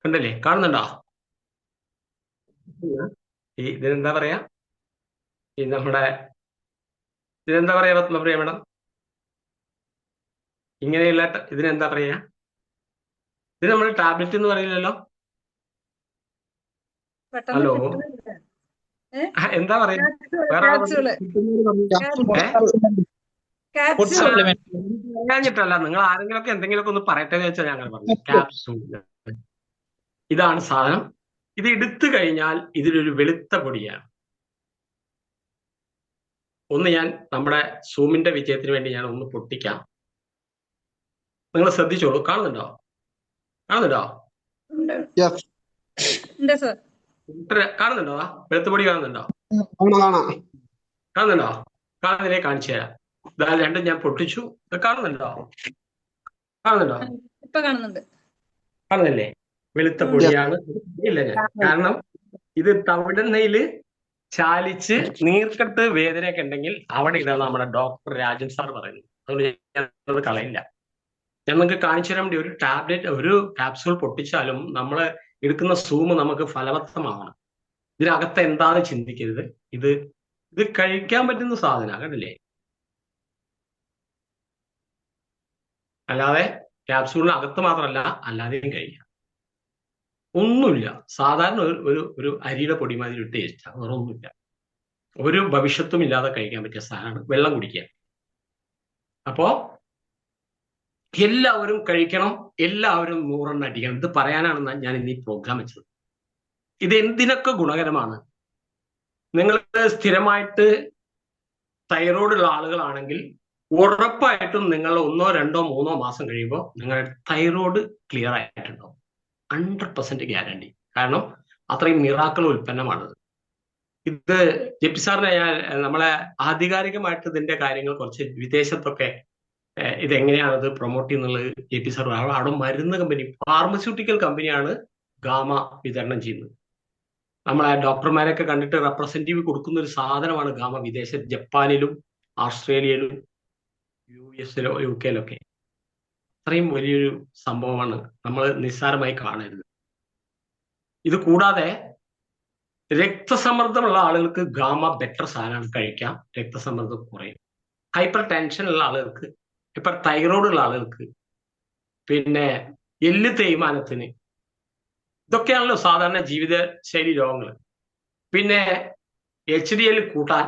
കണ്ടല്ലേ, കാണുന്നുണ്ടോ? ഇതിനെന്താ പറയാ, ഈ നമ്മുടെ ഇതിനെന്താ പറയാ പത്മപ്രിയ മേഡം? ഇങ്ങനെയുള്ള ഇതിനെന്താ പറയാ? ഇത് നമ്മൾ ടാബ്ലറ്റ് എന്ന് പറയില്ലല്ലോ. പെട്ടെന്ന് ഹലോ, കിട്ടുന്നില്ല. എന്താ പറയാ? വേറെ ആളെ ക്യാപ്സ്യൂള് ഫുഡ് ക്യാപ്സ്യൂൾ സപ്ലിമെന്റ്. പറഞ്ഞിട്ടല്ല, നിങ്ങൾ ആരെങ്കിലുമൊക്കെ എന്തെങ്കിലുമൊക്കെ ഒന്ന് പറയട്ടെ എന്ന് വെച്ചാൽ ഞങ്ങൾ പറഞ്ഞു. ക്യാപ്സൂൾ, ഇതാണ് സാധനം. ഇത് എടുത്തു കഴിഞ്ഞാൽ ഇതിലൊരു വെളുത്ത പൊടിയാണ്. ഒന്ന് ഞാൻ നമ്മുടെ സൂമിന്റെ വിജയത്തിന് വേണ്ടി ഞാൻ ഒന്ന് പൊട്ടിക്കാം. നിങ്ങൾ ശ്രദ്ധിച്ചോളൂ. കാണുന്നുണ്ടോ? കാണുന്നുണ്ടോ? ഉണ്ട് സർ. കാണുന്നുണ്ടോ? വെളുത്ത പൊടി കാണുന്നുണ്ടോ? കാണുന്നുണ്ടോ? കാണുന്നില്ലേ? കാണിച്ചു തരാം. ഇതാ രണ്ടും ഞാൻ പൊട്ടിച്ചു. ഇത് കാണുന്നുണ്ടോ? കാണുന്നുണ്ടോ? ഇപ്പൊ കാണുന്നുണ്ട്. കാണുന്നില്ലേ? വെളുത്ത പൊടിയാണ്. ഇല്ല ഞാൻ, കാരണം ഇത് തവിടെണ്ണയില് ചാലിച്ച് നീർക്കെട്ട് വേദനയൊക്കെ ഉണ്ടെങ്കിൽ അവിടെ ഇതാണ് നമ്മുടെ ഡോക്ടർ രാജൻ സാർ പറയുന്നത്. അതുകൊണ്ട് ഞാനത് കളയില്ല. ഞാൻ നിങ്ങൾക്ക് കാണിച്ചു തരാൻ വേണ്ടി ഒരു ടാബ്ലറ്റ്, ഒരു ക്യാപ്സൂൾ പൊട്ടിച്ചാലും നമ്മൾ എടുക്കുന്ന സൂം നമുക്ക് ഫലവത്തമാവണം. ഇതിനകത്ത് എന്താന്ന് ചിന്തിക്കരുത്. ഇത് ഇത് കഴിക്കാൻ പറ്റുന്ന സാധനം കണ്ടില്ലേ? അല്ലാതെ ക്യാപ്സൂളിന് അകത്ത് മാത്രമല്ല, അല്ലാതെയും കഴിക്കാം. ഒന്നുമില്ല, സാധാരണ ഒരു അരിയുടെ പൊടി മാതിരി ഒരു ടേസ്റ്റ്, വേറെ ഒന്നുമില്ല. ഒരു ഭവിഷ്യത്തും ഇല്ലാതെ കഴിക്കാൻ പറ്റിയ സാധനമാണ്. വെള്ളം കുടിക്കുക. അപ്പോ എല്ലാവരും കഴിക്കണം, എല്ലാവരും 100 അടിക്കണം. ഇത് പറയാനാണ് ഞാൻ ഇന്ന് ഈ പ്രോഗ്രാം വെച്ചത്. ഇത് എന്തിനൊക്കെ ഗുണകരമാണ്. നിങ്ങൾക്ക് സ്ഥിരമായിട്ട് തൈറോയ്ഡ് ഉള്ള ആളുകളാണെങ്കിൽ ഉറപ്പായിട്ടും നിങ്ങൾ 1, 2, 3 മാസം കഴിയുമ്പോൾ നിങ്ങളുടെ തൈറോയ്ഡ് ക്ലിയർ ആയിട്ടുണ്ടാവും. 100% ഗ്യാരണ്ടി. കാരണം അത്രയും മിറാക്കിൾ ഉൽപ്പന്നമാണിത്. ഇത് ജെപി സാറിനെ നമ്മളെ ആധികാരികമായിട്ട് ഇതിന്റെ കാര്യങ്ങൾ കുറച്ച് വിദേശത്തൊക്കെ ഇതെങ്ങനെയാണത് പ്രൊമോട്ട് ചെയ്യുന്നുള്ളത് ജെപി സാർ. അവിടെ മരുന്ന് കമ്പനി, ഫാർമസ്യൂട്ടിക്കൽ കമ്പനിയാണ് ഗാമ വിതരണം ചെയ്യുന്നത്. നമ്മളെ ഡോക്ടർമാരെയൊക്കെ കണ്ടിട്ട് റെപ്രസെന്റേറ്റീവ് കൊടുക്കുന്ന ഒരു സാധനമാണ് ഗാമ. വിദേശത്ത് ജപ്പാനിലും ഓസ്ട്രേലിയയിലും US UK അത്രയും വലിയൊരു സംഭവമാണ്. നമ്മൾ നിസ്സാരമായി കാണരുത്. ഇത് കൂടാതെ രക്തസമ്മർദ്ദമുള്ള ആളുകൾക്ക് ഗാമ ബെറ്റർ സാധനമാണ്, കഴിക്കാം. രക്തസമ്മർദ്ദം കുറയും. ഹൈപ്പർ ടെൻഷൻ ഉള്ള ആളുകൾക്ക്, ഹൈപ്പർ തൈറോയ്ഡ് ഉള്ള ആളുകൾക്ക്, പിന്നെ എല്ല് തേയ്മാനത്തിന്, ഇതൊക്കെയാണല്ലോ സാധാരണ ജീവിതശൈലി രോഗങ്ങൾ. പിന്നെ HDL കൂട്ടാൻ,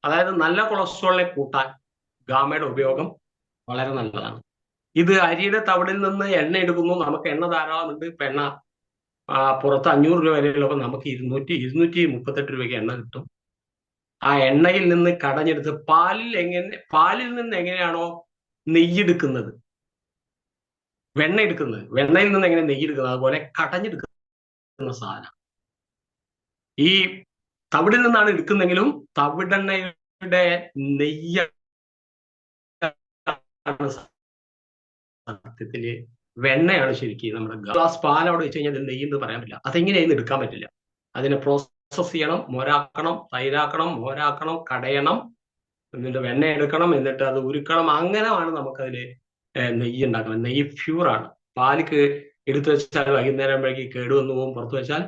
അതായത് നല്ല കൊളസ്ട്രോളിനെ കൂട്ടാൻ ഗാമയുടെ ഉപയോഗം വളരെ നല്ലതാണ്. ഇത് അരിയുടെ തവിടിൽ നിന്ന് എണ്ണ എടുക്കുന്നു. നമുക്ക് എണ്ണ ധാരാളമുണ്ട്. ഇപ്പൊ എണ്ണ പുറത്ത് 500 രൂപ വരെയുള്ളപ്പോൾ നമുക്ക് 238 രൂപയ്ക്ക് എണ്ണ കിട്ടും. ആ എണ്ണയിൽ നിന്ന് കടഞ്ഞെടുത്ത് പാലിൽ നിന്ന് എങ്ങനെയാണോ നെയ്യെടുക്കുന്നത്, വെണ്ണ എടുക്കുന്നത്, വെണ്ണയിൽ നിന്ന് എങ്ങനെ നെയ്യെടുക്കുന്നത്, അതുപോലെ കടഞ്ഞെടുക്കുന്ന സാധനം ഈ തവിടിൽ നിന്നാണ് എടുക്കുന്നെങ്കിലും തവിടെണ്ണയുടെ നെയ്യാണ് സത്യത്തില് വെണ്ണയാണ് ശരിക്കും. നമ്മുടെ ഗ്ലാസ് പാൽ അവിടെ വെച്ച് കഴിഞ്ഞാൽ നെയ്യെന്ന് പറയാൻ പറ്റില്ല. അതെങ്ങനെയായിരുന്നു എടുക്കാൻ പറ്റില്ല. അതിനെ പ്രോസസ് ചെയ്യണം, മോരാക്കണം, തൈരാക്കണം, മോരാക്കണം, കടയണം, എന്നിട്ട് വെണ്ണ എടുക്കണം, എന്നിട്ട് അത് ഉരുക്കണം. അങ്ങനെയാണ് നമുക്കതില് നെയ്യ് ഉണ്ടാക്കണം. നെയ്യ് പ്യൂറാണ്. പാലിക്ക് എടുത്തു വെച്ചാൽ വൈകുന്നേരം വഴിക്ക് കേടുവന്നു പോകും. പുറത്തു വെച്ചാൽ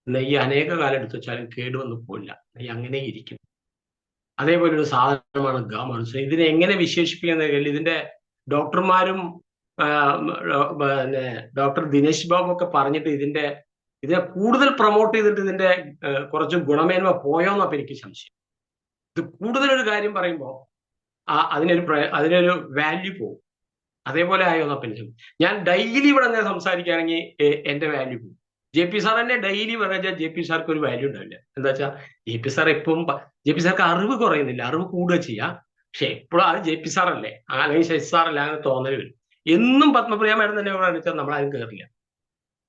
നെയ്യ് അനേക കാലം എടുത്തു വെച്ചാലും കേടുവന്നു പോയില്ല. നെയ്യ് അങ്ങനെ ഇരിക്കും. അതേപോലെ ഒരു സാധനമാണ് ഗാമ. ഇതിനെ എങ്ങനെ വിശേഷിപ്പിക്കുന്ന ഇതിന്റെ ഡോക്ടർമാരും പിന്നെ ഡോക്ടർ ദിനേശ് ബാബു ഒക്കെ പറഞ്ഞിട്ട് ഇതിനെ കൂടുതൽ പ്രൊമോട്ട് ചെയ്തിട്ട് ഇതിന്റെ കുറച്ച് ഗുണമേന്മ പോയോന്നപ്പോ എനിക്ക് സംശയം. ഇത് കൂടുതലൊരു കാര്യം പറയുമ്പോൾ അതിനൊരു വാല്യൂ പോകും. അതേപോലെ ആയോന്നപ്പോ എനിക്ക് ഞാൻ ഡെയിലി ഇവിടെ അങ്ങനെ സംസാരിക്കുകയാണെങ്കിൽ എന്റെ വാല്യൂ പോകും. JP സാർ തന്നെ ഡെയിലി പറഞ്ഞാൽ JP സാർക്ക് ഒരു വാല്യൂ ഉണ്ടാവില്ല. എന്താ വെച്ചാൽ JP സാർ എപ്പം JP സാർക്ക് അറിവ് കുറയുന്നില്ല, അറിവ് കൂടുക ചെയ്യാം. പക്ഷെ എപ്പോഴും അത് JP സാറല്ലേ, അല്ലെങ്കിൽ ശശി സാറല്ല, അങ്ങനെ തോന്നൽ വരും. എന്നും പത്മപ്രിയ മാഡം തന്നെ കാണിച്ചാൽ നമ്മളാരും കയറില്ല.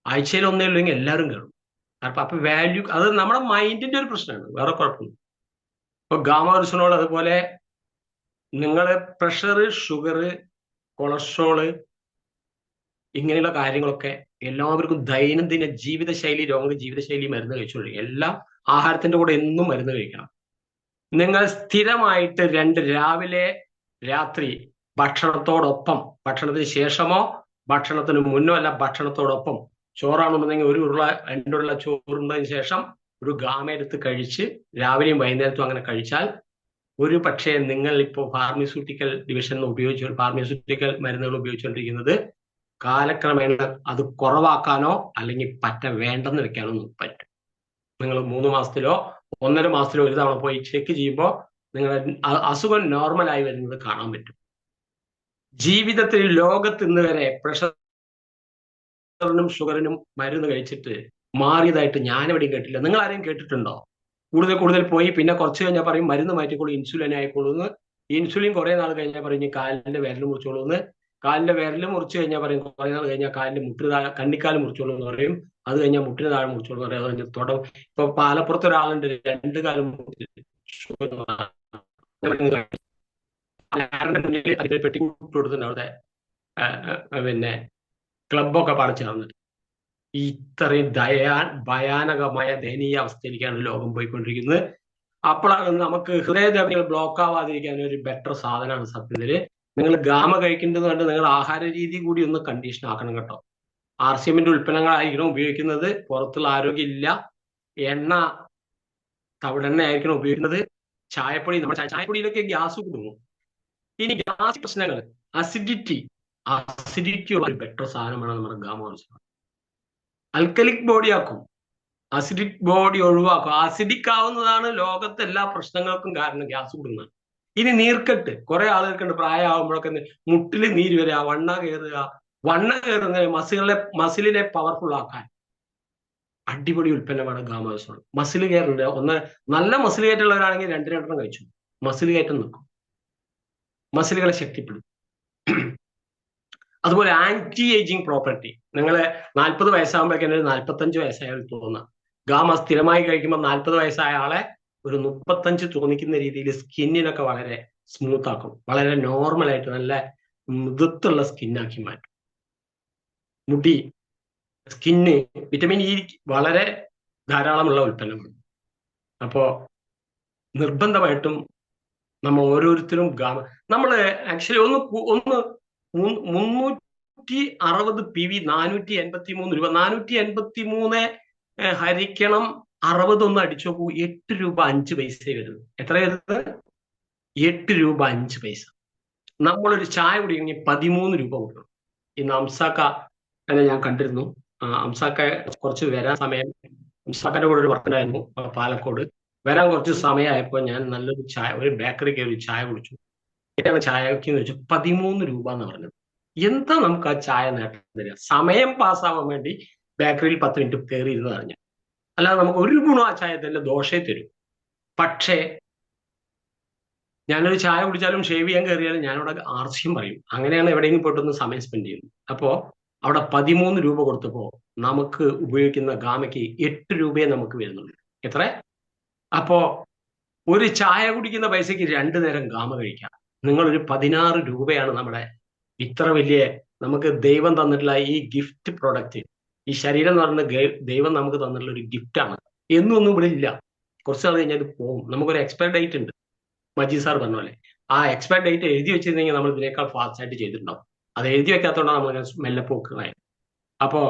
ആഴ്ചയിൽ ഒന്നേ ഉള്ളെങ്കിൽ എല്ലാവരും കയറും. അപ്പൊ വാല്യൂ അത് നമ്മുടെ മൈൻഡിന്റെ ഒരു പ്രശ്നമാണ്, വേറെ കുഴപ്പമൊന്നും. ഇപ്പൊ ഗാമ അതുപോലെ നിങ്ങൾ പ്രഷർ, ഷുഗർ, കൊളസ്ട്രോള്, ഇങ്ങനെയുള്ള കാര്യങ്ങളൊക്കെ എല്ലാവർക്കും ദൈനംദിന ജീവിതശൈലി രോഗങ്ങൾ, ജീവിതശൈലി മരുന്ന് കഴിച്ചുകൊണ്ടിരിക്കും. എല്ലാം ആഹാരത്തിന്റെ കൂടെ എന്നും മരുന്ന് കഴിക്കണം. നിങ്ങൾ സ്ഥിരമായിട്ട് രാവിലെ രാത്രി ഭക്ഷണത്തോടൊപ്പം, ഭക്ഷണത്തിന് ശേഷമോ ഭക്ഷണത്തിന് മുന്നോ അല്ല, ഭക്ഷണത്തോടൊപ്പം ചോറാണെന്നുണ്ടെങ്കിൽ ഒരു ഉരുള 2 ഉരുള ചോറുണ്ടതിന് ശേഷം ഒരു ഗാമ എടുത്ത് കഴിച്ച് രാവിലെയും വൈകുന്നേരത്തും അങ്ങനെ കഴിച്ചാൽ ഒരു പക്ഷേ നിങ്ങൾ ഇപ്പോൾ ഫാർമസ്യൂട്ടിക്കൽ ഡിവിഷനിൽ ഫാർമസ്യൂട്ടിക്കൽ മരുന്നുകൾ ഉപയോഗിച്ചുകൊണ്ടിരിക്കുന്നത് കാലക്രമേണ അത് കുറവാക്കാനോ അല്ലെങ്കിൽ പറ്റ വേണ്ടെന്ന് വെക്കാനോ പറ്റും. നിങ്ങൾ 3 മാസത്തിലോ 1.5 മാസത്തിലോ ഒരു തവണ പോയി ചെക്ക് ചെയ്യുമ്പോൾ നിങ്ങളുടെ അസുഖം നോർമലായി വരുന്നത് കാണാൻ പറ്റും. ജീവിതത്തിൽ ലോകത്ത് ഇന്ന് വരെ പ്രഷറിനും ഷുഗറിനും മരുന്ന് കഴിച്ചിട്ട് മാറിയതായിട്ട് ഞാൻ എവിടെയും കേട്ടില്ല. നിങ്ങൾ ആരെയും കേട്ടിട്ടുണ്ടോ? കൂടുതൽ പോയി പിന്നെ കുറച്ച് കഴിഞ്ഞാൽ പറയും മരുന്ന് മാറ്റിക്കോളൂ, ഇൻസുലിൻ ആയിക്കോളൂ എന്ന്. ഇൻസുലിൻ കുറെ നാൾ കഴിഞ്ഞാൽ പറയും കാലിന്റെ വിരൽ മുറിച്ചോളൂ എന്ന്. കാലിന്റെ വിരൽ മുറിച്ച് കഴിഞ്ഞാൽ പറയും കുറെ നാൾ കഴിഞ്ഞാൽ കാലിന്റെ മുട്ടിന് താഴെ കണ്ണിക്കാല് മുറിച്ചോളൂ എന്ന് പറയും. അത് കഴിഞ്ഞാൽ മുട്ടിന് താഴെ മുറിച്ചോളൂ എന്ന് പറയും. അത് കഴിഞ്ഞ് തുടങ്ങും. ഇപ്പൊ പാലപ്പുറത്ത് ഒരാളുണ്ട് 2 കാലം അതിന്റെ പെട്ടിക്കൂട്ട് കൊടുത്തിട്ടുണ്ട് അവിടെ പിന്നെ ക്ലബൊക്കെ പാടെ ചേർന്നിട്ട്. ഇത്രയും ഭയാനകമായ ദയനീയ അവസ്ഥയിലേക്കാണ് ലോകം പോയിക്കൊണ്ടിരിക്കുന്നത്. അപ്പോഴാണ് നമുക്ക് ഹൃദയധമനികൾ ബ്ലോക്ക് ആവാതിരിക്കാൻ ഒരു ബെറ്റർ സാധനമാണ് സത്യത്തില് നിങ്ങൾ ഗാമ കഴിക്കേണ്ടത് കൊണ്ട് നിങ്ങൾ ആഹാര രീതി കൂടി ഒന്ന് കണ്ടീഷൻ ആക്കണം കേട്ടോ. RCMന്റെ ഉൽപ്പന്നങ്ങളായിരിക്കണം ഉപയോഗിക്കുന്നത്. പുറത്തുള്ള ആരോഗ്യമില്ല. എണ്ണ തവിടെണ്ണ ആയിരിക്കണം ഉപയോഗിക്കുന്നത്. ചായപ്പൊടി, നമ്മുടെ ചായപ്പൊടിയിലൊക്കെ ഗ്യാസ് കൊടുക്കും. ഇനി ഗ്യാസ് പ്രശ്നങ്ങൾ, അസിഡിറ്റി ഉള്ള ഒരു ബെറ്റർ സാധനമാണ് നമ്മുടെ ഗാമ. അൽക്കലിക് ബോഡി ആക്കും, അസിഡിക് ബോഡി ഒഴിവാക്കും. അസിഡിക് ആവുന്നതാണ് ലോകത്തെ എല്ലാ പ്രശ്നങ്ങൾക്കും കാരണം, ഗ്യാസ് കൂടുന്നത്. ഇനി നീർക്കെട്ട്, കുറെ ആളുകൾക്കുണ്ട് പ്രായമാകുമ്പോഴൊക്കെ മുട്ടില് നീര് വരിക, വണ്ണ കയറുന്ന മസിലിനെ പവർഫുൾ ആക്കാൻ അടിപൊളി ഉൽപ്പന്നമാണ് ഗാമാസോൾ. മസിൽ കയറുണ്ട്, നല്ല മസിൽ കയറ്റുള്ളവരാണെങ്കിൽ 2 കഴിച്ചു മസിൽ കയറ്റം നിൽക്കും, മസിലുകളെ ശക്തിപ്പെടും. അതുപോലെ ആന്റി ഏജിങ് പ്രോപ്പർട്ടി, നിങ്ങൾ 40 വയസ്സാകുമ്പോഴേക്കും 45 വയസ്സായാൽ തോന്നാം. ഗാമ സ്ഥിരമായി കഴിക്കുമ്പോൾ 40 വയസ്സായ ആളെ ഒരു 35 തോന്നിക്കുന്ന രീതിയിൽ സ്കിന്നിനൊക്കെ വളരെ സ്മൂത്ത് ആക്കും, വളരെ നോർമലായിട്ട് നല്ല മൃദുത്തുള്ള സ്കിന്നാക്കി മാറ്റും. മുടി, സ്കിന്ന്, വിറ്റമിൻ ഇ വളരെ ധാരാളമുള്ള ഉൽപ്പന്നമാണ്. അപ്പോ നിർബന്ധമായിട്ടും നമ്മൾ ഓരോരുത്തരും നമ്മൾ ആക്ച്വലി ഒന്ന് 360 PV 483 രൂപ, 483 ഹരിക്കണം 60 ഒന്ന് അടിച്ചു നോക്കൂ. 8 രൂപ 5 പൈസ വരുന്നത്. എത്ര വരുന്നത്? 8 രൂപ 5 പൈസ. നമ്മളൊരു ചായ കുടിക്കണമെങ്കിൽ 13 രൂപ കൊടുക്കണം. ഇന്ന് അംസാക്ക ഞാൻ കണ്ടിരുന്നു. അംസാക്ക കുറച്ച് വരാൻ സമയം, അംസാക്കന്റെ കൂടെ ഒരു വർക്കുണ്ടായിരുന്നു പാലക്കോട്. വരാൻ കുറച്ച് സമയമായപ്പോൾ ഞാൻ നല്ലൊരു ചായ, ഒരു ബേക്കറി കയറി ചായ കുടിച്ചു. എത്രയാണ് ചായക്ക് എന്ന് വെച്ചാൽ 13 രൂപ എന്ന് പറഞ്ഞത്. എന്താ നമുക്ക് ആ ചായ നേട്ടം തരിക? സമയം പാസ്സാവാൻ വേണ്ടി ബേക്കറിയിൽ 10 മിനിറ്റ് കയറി ഇരുന്ന് അറിഞ്ഞു, അല്ലാതെ നമുക്ക് ഒരു ഗുണം ആ ചായ തന്നെ ദോഷേ തരും. പക്ഷേ ഞാനൊരു ചായ കുടിച്ചാലും ഷേവ് ചെയ്യാൻ കയറിയാലും ഞാനവിടെ ആർസ്യം പറയും. അങ്ങനെയാണ് എവിടെയെങ്കിലും പോയിട്ടൊന്ന് സമയം സ്പെൻഡ് ചെയ്യുന്നത്. അപ്പോ അവിടെ 13 രൂപ കൊടുത്തപ്പോ നമുക്ക് ഉപയോഗിക്കുന്ന ഗാമയ്ക്ക് 8 രൂപയെ നമുക്ക് വരുന്നുള്ളൂ. എത്ര? അപ്പോ ഒരു ചായ കുടിക്കുന്ന പൈസക്ക് 2 നേരം ഗാമ കഴിക്കാം. നിങ്ങളൊരു 16 രൂപയാണ് നമ്മുടെ ഇത്ര വലിയ നമുക്ക് ദൈവം തന്നിട്ടുള്ള ഈ ഗിഫ്റ്റ് പ്രൊഡക്റ്റ്. ഈ ശരീരം എന്ന് പറയുന്നത് ദൈവം നമുക്ക് തന്നിട്ടുള്ള ഒരു ഗിഫ്റ്റാണ്. എന്നൊന്നും ഇവിടെ ഇല്ല. കുറച്ച് നാൾ കഴിഞ്ഞാൽ ഇത് പോകും. നമുക്കൊരു എക്സ്പയർ ഡേറ്റ് ഉണ്ട്. മജീദ് സാർ പറഞ്ഞ പോലെ ആ എക്സ്പയർ ഡേറ്റ് എഴുതി വെച്ചിരുന്നെങ്കിൽ നമ്മൾ ഇതിനേക്കാൾ ഫാസ്റ്റ് ആയിട്ട് ചെയ്തിട്ടുണ്ടാവും. അത് എഴുതി വെക്കാത്തതുകൊണ്ടാണ് നമ്മൾ മെല്ലെ പോക്കുന്നതായത്. അപ്പോ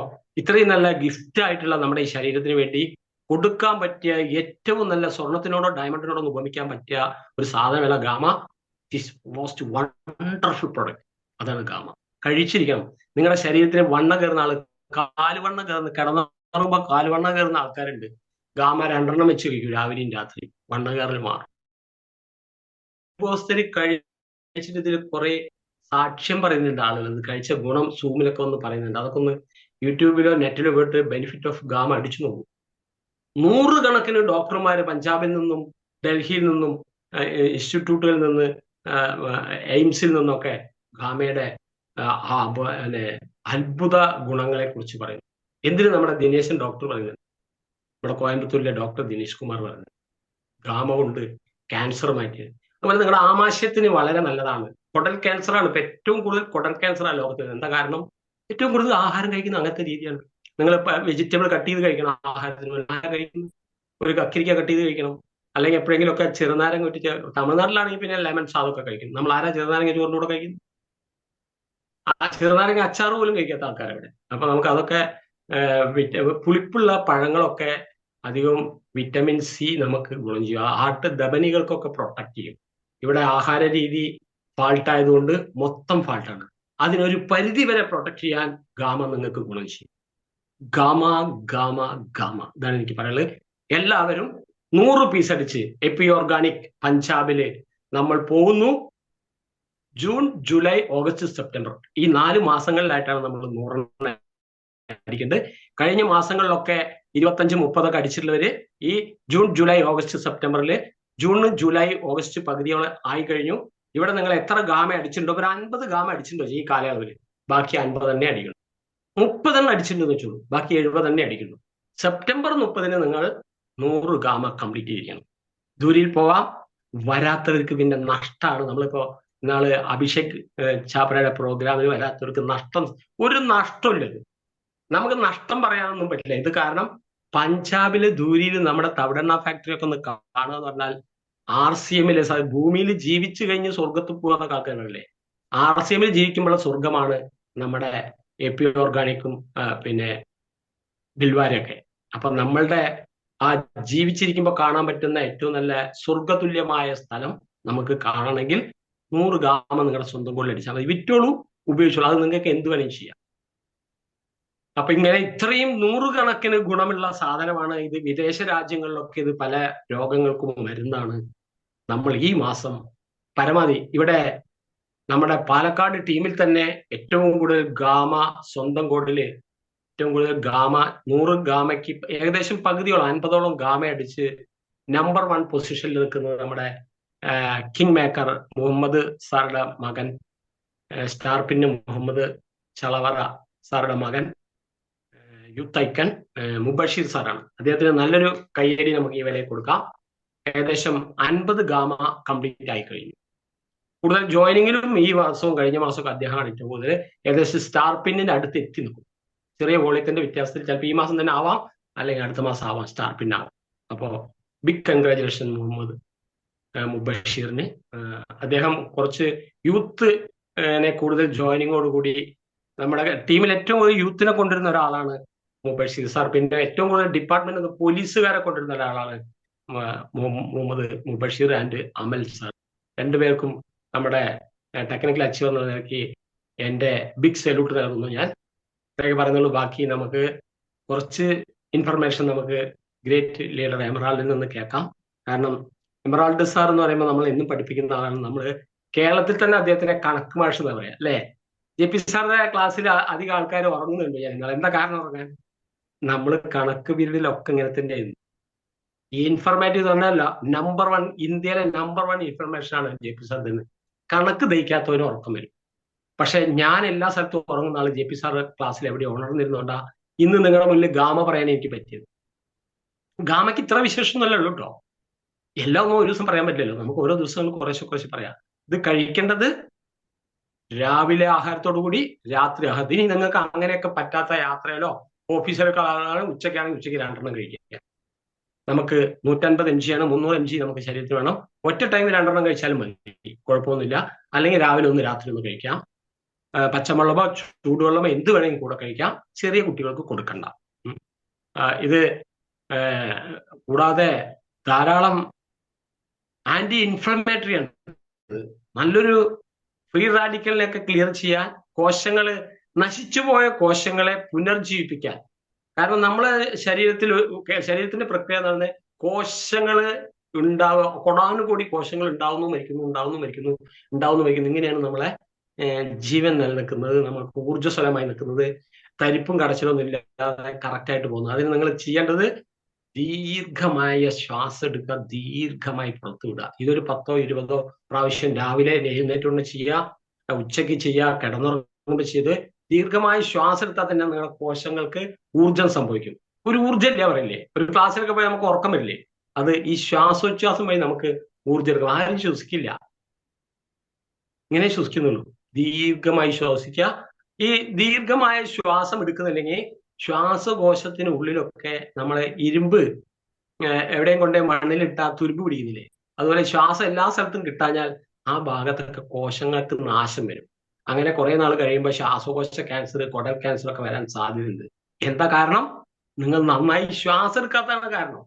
ഇത്രയും നല്ല ഗിഫ്റ്റ് ആയിട്ടുള്ള നമ്മുടെ ഈ ശരീരത്തിന് വേണ്ടി കൊടുക്കാൻ പറ്റിയ ഏറ്റവും നല്ല സ്വർണത്തിനോടോ ഡയമണ്ടിനോടോ ഉപമിക്കാൻ പറ്റിയ ഒരു സാധനമല്ല gamma. It is most wonderful product. അതാണ് ഗാമ. കഴിച്ചിരിക്കണം. നിങ്ങളുടെ ശരീരത്തിന് വണ്ണം കയറുന്ന ആള്, കാലുവണ്ണം കിടന്നുറങ്ങുമ്പോൾ കാലുവണ്ണം കയറുന്ന ആൾക്കാരുണ്ട്. ഗാമ 2 വെച്ച് കഴിക്കും രാവിലെയും രാത്രി, വണ്ണം കയറൽ മാറും. കഴിച്ചിട്ട് ഇതിൽ കുറെ സാക്ഷ്യം പറയുന്നുണ്ട് ആളുകൾ. ഇത് കഴിച്ച ഗുണം സൂമിലൊക്കെ ഒന്ന് പറയുന്നുണ്ട്. അതൊക്കെ ഒന്ന് യൂട്യൂബിലോ നെറ്റിലോ പോയിട്ട് ബെനിഫിറ്റ് ഓഫ് ഗാമ അടിച്ചു നോക്കും. 100 കണക്കിന് ഡോക്ടർമാര് പഞ്ചാബിൽ നിന്നും ഡൽഹിയിൽ നിന്നും ഇൻസ്റ്റിറ്റ്യൂട്ടുകളിൽ നിന്ന് എയിംസിൽ നിന്നൊക്കെ ഗാമയുടെ അത്ഭുത ഗുണങ്ങളെ കുറിച്ച് പറയുന്നു. എന്തിന് നമ്മുടെ ദിനേശൻ ഡോക്ടർ പറയുന്നത്, നമ്മുടെ കോയമ്പത്തൂരിലെ ഡോക്ടർ ദിനേശ് കുമാർ പറയുന്നത് ഗാമ കൊണ്ട് ക്യാൻസർ മാറ്റി. അതുപോലെ നിങ്ങളുടെ ആമാശയത്തിന് വളരെ നല്ലതാണ്. കുടൽ ക്യാൻസറാണ് ഇപ്പൊ ഏറ്റവും കൂടുതൽ കുടൽ ക്യാൻസറാണ് ലോകത്ത്. എന്താ കാരണം? ഏറ്റവും കൂടുതൽ ആഹാരം കഴിക്കുന്ന അങ്ങനത്തെ രീതിയാണ്. നിങ്ങൾ വെജിറ്റബിൾ കട്ട് ചെയ്ത് കഴിക്കണം. ആഹാരത്തിന് കഴിക്കണം, ഒരു കക്കിരിക്ക കട്ട് ചെയ്ത് കഴിക്കണം. അല്ലെങ്കിൽ എപ്പോഴെങ്കിലും ഒക്കെ ചെറുനാരങ്ങ ഇട്ടിട്ട്, തമിഴ്നാട്ടിലാണെങ്കിൽ പിന്നെ ലെമൺ സാധമൊക്കെ കഴിക്കും. നമ്മൾ ആരാ ചെറുനാരങ്ങ ചോറിൻ്റെ കൂടെ കഴിക്കും? ആ ചെറുനാരങ്ങ അച്ചാറ് പോലും കഴിക്കാത്ത ആൾക്കാരവിടെ. അപ്പൊ നമുക്ക് അതൊക്കെ പുളിപ്പുള്ള പഴങ്ങളൊക്കെ അധികം വിറ്റമിൻ സി നമുക്ക് ഗുണം ചെയ്യും. ഹാർട്ട് ധമനികൾക്കൊക്കെ പ്രൊട്ടക്ട് ചെയ്യും. ഇവിടെ ആഹാര രീതി ഫാൾട്ട് ആയതുകൊണ്ട് മൊത്തം ഫാൾട്ടാണ്. അതിനൊരു പരിധി വരെ പ്രൊട്ടക്ട് ചെയ്യാൻ ഗാമ നിങ്ങൾക്ക് ഗുണം ചെയ്യും. ഗാമ ഗാമ ഗാമ ഇതാണ് എനിക്ക് പറയാനുള്ളത്. എല്ലാവരും 100 പീസ് അടിച്ച് എപ്പി ഓർഗാനിക് പഞ്ചാബില് നമ്മൾ പോകുന്നു. ജൂൺ, ജൂലൈ, ഓഗസ്റ്റ്, സെപ്റ്റംബർ ഈ 4 മാസങ്ങളിലായിട്ടാണ് നമ്മൾ 100 അടിക്കുന്നത്. കഴിഞ്ഞ മാസങ്ങളിലൊക്കെ 25-30 ഒക്കെ അടിച്ചിട്ടുള്ളവര് ഈ ജൂൺ, ജൂലൈ, ഓഗസ്റ്റ്, സെപ്റ്റംബറിൽ ജൂൺ, ജൂലൈ, ഓഗസ്റ്റ് പകുതിയോളം ആയി കഴിഞ്ഞു. ഇവിടെ നിങ്ങൾ എത്ര ഗാമ അടിച്ചിട്ടുണ്ടോ? ഒരു 50 ഗാമ അടിച്ചിട്ടുണ്ടോ ഈ കാലയളവിൽ? ബാക്കി 50 തന്നെ അടിക്കണം. 30 അടിച്ചിട്ടുണ്ടെന്ന് വെച്ചോളൂ, ബാക്കി 70 തന്നെ അടിക്കുന്നു. സെപ്റ്റംബർ 30 നിങ്ങൾ 100 ഗാമ കംപ്ലീറ്റ് ചെയ്യണം. ദൂരിൽ പോവാം. വരാത്തവർക്ക് പിന്നെ നഷ്ടമാണ്. നമ്മളിപ്പോ ഇന്നാള് അഭിഷേക് ചാപ്രയുടെ പ്രോഗ്രാമിന് വരാത്തവർക്ക് ഒരു നഷ്ടമില്ലത്. നമുക്ക് നഷ്ടം പറയാനൊന്നും പറ്റില്ല. ഇത് കാരണം പഞ്ചാബില് ദൂരിയിൽ നമ്മുടെ തവിടെണ്ണ ഫാക്ടറി ഒക്കെ ഒന്ന് കാണുക എന്ന് പറഞ്ഞാൽ RCMല് ഭൂമിയിൽ ജീവിച്ചു കഴിഞ്ഞ് സ്വർഗത്ത് പോകാന്നൊക്കെ ആൾക്കാരല്ലേ. RCMൽ ജീവിക്കുമ്പോഴുള്ള സ്വർഗമാണ് നമ്മുടെ എപ്പി ഓർഗാനിക്കും പിന്നെ ബിൽവാരയൊക്കെ. അപ്പൊ നമ്മളുടെ ആ ജീവിച്ചിരിക്കുമ്പോൾ കാണാൻ പറ്റുന്ന ഏറ്റവും നല്ല സ്വർഗതുല്യമായ സ്ഥലം നമുക്ക് കാണണമെങ്കിൽ 100 ഗാമ നിങ്ങളുടെ സ്വന്തം കൊള്ളിൽ അടിച്ചാൽ മതി. വിറ്റോളൂ, ഉപയോഗിച്ചോളൂ. അത് നിങ്ങൾക്ക് എന്ത് വേണമെങ്കിലും ചെയ്യാം. അപ്പൊ ഇങ്ങനെ ഇത്രയും 100 കണക്കിന് ഗുണമുള്ള സാധനമാണ് ഇത്. വിദേശ രാജ്യങ്ങളിലൊക്കെ ഇത് പല രോഗങ്ങൾക്കും മരുന്നാണ്. നമ്മൾ ഈ മാസം പരമാവധി ഇവിടെ നമ്മുടെ പാലക്കാട് ടീമിൽ തന്നെ ഏറ്റവും കൂടുതൽ ഗാമ സ്വന്തം കോഡില് ഏറ്റവും കൂടുതൽ ഗാമ 100 ഗാമയ്ക്ക് ഏകദേശം പകുതിയോളം 50ഓളം ഗാമ അടിച്ച് നമ്പർ 1 പൊസിഷനിൽ നിൽക്കുന്നത് നമ്മുടെ കിങ് മേക്കർ മുഹമ്മദ് സാറുടെ മകൻ, സ്റ്റാർ പിന്ന് മുഹമ്മദ് ചളവറ സാറുടെ മകൻ, യൂത്ത് ഐക്കൺ മുബഷീർ സാറാണ്. അദ്ദേഹത്തിന് നല്ലൊരു കയ്യടി നമുക്ക് ഈ വിലയിൽ കൊടുക്കാം. ഏകദേശം 50 ഗാമ കംപ്ലീറ്റ് ആയി കഴിഞ്ഞു. കൂടുതൽ ജോയിനിങ്ങിലും ഈ മാസവും കഴിഞ്ഞ മാസമൊക്കെ അദ്ദേഹമാണ് ഏറ്റവും കൂടുതൽ. ഏകദേശം സ്റ്റാർ പിന്നിന്റെ അടുത്ത് എത്തി നിൽക്കും. ചെറിയ വോളിയത്തിന്റെ വ്യത്യാസത്തിൽ ചിലപ്പോൾ ഈ മാസം തന്നെ ആവാം, അല്ലെങ്കിൽ അടുത്ത മാസം ആവാം സ്റ്റാർ പിന്നാവാം. അപ്പോ ബിഗ് കൺഗ്രാജുലേഷൻ മുഹമ്മദ് മുബഷീറിന്. അദ്ദേഹം കുറച്ച് യൂത്തിനെ കൂടുതൽ ജോയിനിങ്ങോടുകൂടി നമ്മുടെ ടീമിൽ ഏറ്റവും കൂടുതൽ യൂത്തിനെ കൊണ്ടുവരുന്ന ഒരാളാണ് മുബഷീർ സാർ. പിന്നെ ഏറ്റവും കൂടുതൽ ഡിപ്പാർട്ട്മെന്റ് പോലീസുകാരെ കൊണ്ടുവരുന്ന ഒരാളാണ് മുഹമ്മദ് മുബഷീർ ആൻഡ് അമൽ സാർ. രണ്ടുപേർക്കും നമ്മുടെ ടെക്നിക്കൽ അച്ചീവർ എന്ന നിലയ്ക്ക് എൻ്റെ ബിഗ് സല്യൂട്ട് നൽകുന്നു. ഞാൻ ഇത്രയൊക്കെ പറയുന്നുള്ളൂ. ബാക്കി നമുക്ക് കുറച്ച് ഇൻഫർമേഷൻ നമുക്ക് ഗ്രേറ്റ് ലീഡർ എമറാൾഡിൽ നിന്ന് കേൾക്കാം. കാരണം എമറാൾഡ് സാർ എന്ന് പറയുമ്പോൾ നമ്മൾ എന്നും പഠിപ്പിക്കുന്ന ആളാണ്. നമ്മൾ കേരളത്തിൽ തന്നെ അദ്ദേഹത്തിനെ കണക്ക് മാഷ് എന്ന് പറയാം അല്ലേ. JP സാറിന്റെ ക്ലാസ്സിൽ അധികം ആൾക്കാർ ഉറങ്ങുന്നുണ്ട്. നിങ്ങൾ എന്താ കാരണം ഉറങ്ങാൻ? നമ്മൾ കണക്ക് പീരീഡിലൊക്കെ ഇങ്ങനെ തന്നെയായിരുന്നു. ഈ ഇൻഫർമേറ്റീവ് പറഞ്ഞല്ല നമ്പർ 1 ഇന്ത്യയിലെ നമ്പർ 1 ഇൻഫർമേഷൻ ആണ് JP സാർ തന്നെ. കണക്ക് ദഹിക്കാത്തവന് ഉറക്കം വരും. പക്ഷെ ഞാൻ എല്ലാ സ്ഥലത്തും ഉറങ്ങുന്ന ആൾ JP സാർ ക്ലാസ്സിൽ എവിടെ ഉണർന്നിരുന്നോണ്ടാ ഇന്ന് നിങ്ങളുടെ മുന്നിൽ ഗാമ പറയാൻ എനിക്ക് പറ്റിയത്. ഗാമയ്ക്ക് ഇത്ര വിശേഷമൊന്നുമല്ല ഉള്ളൂ കേട്ടോ. എല്ലാം ഒന്നും ഒരു ദിവസം പറയാൻ പറ്റില്ലല്ലോ. നമുക്ക് ഓരോ ദിവസങ്ങളും കുറേശ്ശെ പറയാം. ഇത് കഴിക്കേണ്ടത് രാവിലെ ആഹാരത്തോടു കൂടി രാത്രി ആഹാരം. ഇനി നിങ്ങൾക്ക് അങ്ങനെയൊക്കെ പറ്റാത്ത യാത്രയിലോ ഓഫീസിലൊക്കെ ആളാണ് ഉച്ചയ്ക്കാണെങ്കിൽ ഉച്ചയ്ക്ക് 2 എണ്ണം കഴിക്കുക. നമുക്ക് 150 mg ആണ്, 300 mg നമുക്ക് ശരീരത്തിന് വേണം. ഒറ്റ ടൈമിൽ 2 എണ്ണം കഴിച്ചാലും മതി, കുഴപ്പമൊന്നുമില്ല. അല്ലെങ്കിൽ രാവിലെ ഒന്ന് രാത്രി ഒന്ന് കഴിക്കാം. പച്ചവെള്ളമോ ചൂടുവെള്ളമോ എന്ത് വേണമെങ്കിലും കൂടെ കഴിക്കാം. ചെറിയ കുട്ടികൾക്ക് കൊടുക്കണ്ട. ഇത് കൂടാതെ ധാരാളം ആന്റി ഇൻഫ്ലമേറ്ററി ആണ്. നല്ലൊരു ഫ്രീ റാഡിക്കലിനെയൊക്കെ ക്ലിയർ ചെയ്യാൻ, കോശങ്ങള് നശിച്ചുപോയ കോശങ്ങളെ പുനർജീവിപ്പിക്കാൻ. കാരണം നമ്മളെ ശരീരത്തിന്റെ പ്രക്രിയ എന്ന് പറയുന്നത് കോശങ്ങള് കൊടാനുകൂടി കോശങ്ങൾ ഉണ്ടാവുന്നു മരിക്കുന്നു. ഇങ്ങനെയാണ് നമ്മളെ ജീവൻ നിലനിൽക്കുന്നത്. നമ്മൾക്ക് ഊർജ്ജസ്വലമായി നിൽക്കുന്നത്. തരിപ്പും കടച്ചിലൊന്നും ഇല്ലാതെ കറക്റ്റായിട്ട് പോകുന്നത്. അതിന് നിങ്ങൾ ചെയ്യേണ്ടത് ദീർഘമായ ശ്വാസം എടുക്കുക, ദീർഘമായി പുറത്തു വിടുക. ഇതൊരു 10-20 പ്രാവശ്യം രാവിലെ എഴുന്നേറ്റുകൊണ്ട് ചെയ്യുക, ഉച്ചയ്ക്ക് ചെയ്യുക, കിടന്നുറങ്ങുമ്പോൾ ചെയ്ത് ദീർഘമായി ശ്വാസം എടുത്താൽ തന്നെ നിങ്ങളുടെ കോശങ്ങൾക്ക് ഊർജം സംഭവിക്കും. ഒരു ഊർജ്ജം ഇല്ല പറയില്ലേ, ഒരു ക്ലാസ്സിലൊക്കെ പോയി നമുക്ക് ഉറക്കം വരില്ലേ, അത് ഈ ശ്വാസോച്ഛ്വാസം വഴി നമുക്ക് ഊർജ്ജം എടുക്കും. ആരും ശ്വസിക്കില്ല, ഇങ്ങനെ ശ്വസിക്കുന്നുള്ളൂ. ദീർഘമായി ശ്വസിക്കുക. ഈ ദീർഘമായ ശ്വാസം എടുക്കുന്നില്ലെങ്കിൽ ശ്വാസകോശത്തിന് ഉള്ളിലൊക്കെ നമ്മളെ ഇരുമ്പ് എവിടെയും കൊണ്ടേ മണ്ണിലിട്ടാൽ തുരുമ്പ് പിടിക്കുന്നില്ലേ, അതുപോലെ ശ്വാസം എല്ലാ സ്ഥലത്തും കിട്ടാഞ്ഞാൽ ആ ഭാഗത്തൊക്കെ കോശങ്ങൾക്ക് നാശം വരും. അങ്ങനെ കുറെ നാൾ കഴിയുമ്പോൾ ശ്വാസകോശ ക്യാൻസർ, കുടൽ ക്യാൻസർ ഒക്കെ വരാൻ സാധ്യതയുണ്ട്. എന്താ കാരണം? നിങ്ങൾ നന്നായി ശ്വാസം എടുക്കാത്തതാണ് കാരണം.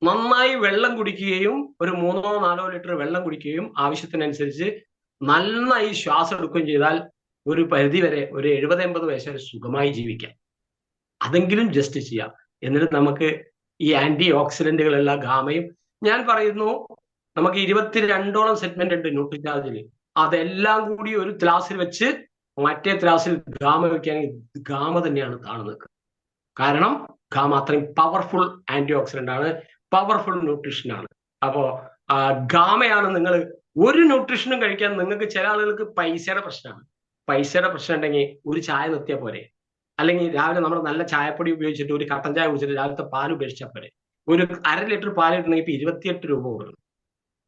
നന്നായി വെള്ളം കുടിക്കുകയും ഒരു 3-4 ലിറ്റർ വെള്ളം കുടിക്കുകയും ആവശ്യത്തിനനുസരിച്ച് നന്നായി ശ്വാസം എടുക്കുകയും ചെയ്താൽ ഒരു പരിധി വരെ ഒരു 70-80 വയസ്സ് വരെ സുഖമായി ജീവിക്കാം. അതെങ്കിലും ജസ്റ്റ് ചെയ്യാം. എന്നിട്ട് നമുക്ക് ഈ ആന്റി ഓക്സിഡന്റുകളെല്ലാം ഗാമയും, ഞാൻ പറയുന്നു നമുക്ക് 22ഓളം സെഗ്മെന്റ് ഉണ്ട് ന്യൂട്രിചാർജിൽ. അതെല്ലാം കൂടി ഒരു ത്രാസിൽ വെച്ച് മറ്റേ ത്രാസിൽ ഗാമ വെക്കുകയാണെങ്കിൽ ഗാമ തന്നെയാണ് താഴെ നിൽക്കുക. കാരണം ഗാമ അത്രയും പവർഫുൾ ആന്റി ഓക്സിഡന്റ് ആണ്, പവർഫുൾ ന്യൂട്രീഷൻ ആണ്. അപ്പോ ഗാമയാണ്. നിങ്ങൾ ഒരു ന്യൂട്രീഷനും കഴിക്കാൻ നിങ്ങൾക്ക്, ചില ആളുകൾക്ക് പൈസയുടെ പ്രശ്നമാണ്. പൈസയുടെ പ്രശ്നം ഉണ്ടെങ്കിൽ ഒരു ചായ നിർത്തിയാൽ പോരെ, അല്ലെങ്കിൽ രാവിലെ നമ്മൾ നല്ല ചായപ്പൊടി ഉപയോഗിച്ചിട്ട് ഒരു കട്ടൻ ചായ കുടിച്ചിട്ട് രാവിലത്തെ പാൽ ഉപേക്ഷിച്ചാൽ പോരെ. ഒരു 1/2 ലിറ്റർ പാൽ കിട്ടണമെങ്കിൽ ഇപ്പൊ 28 രൂപ കൊടുക്കണം,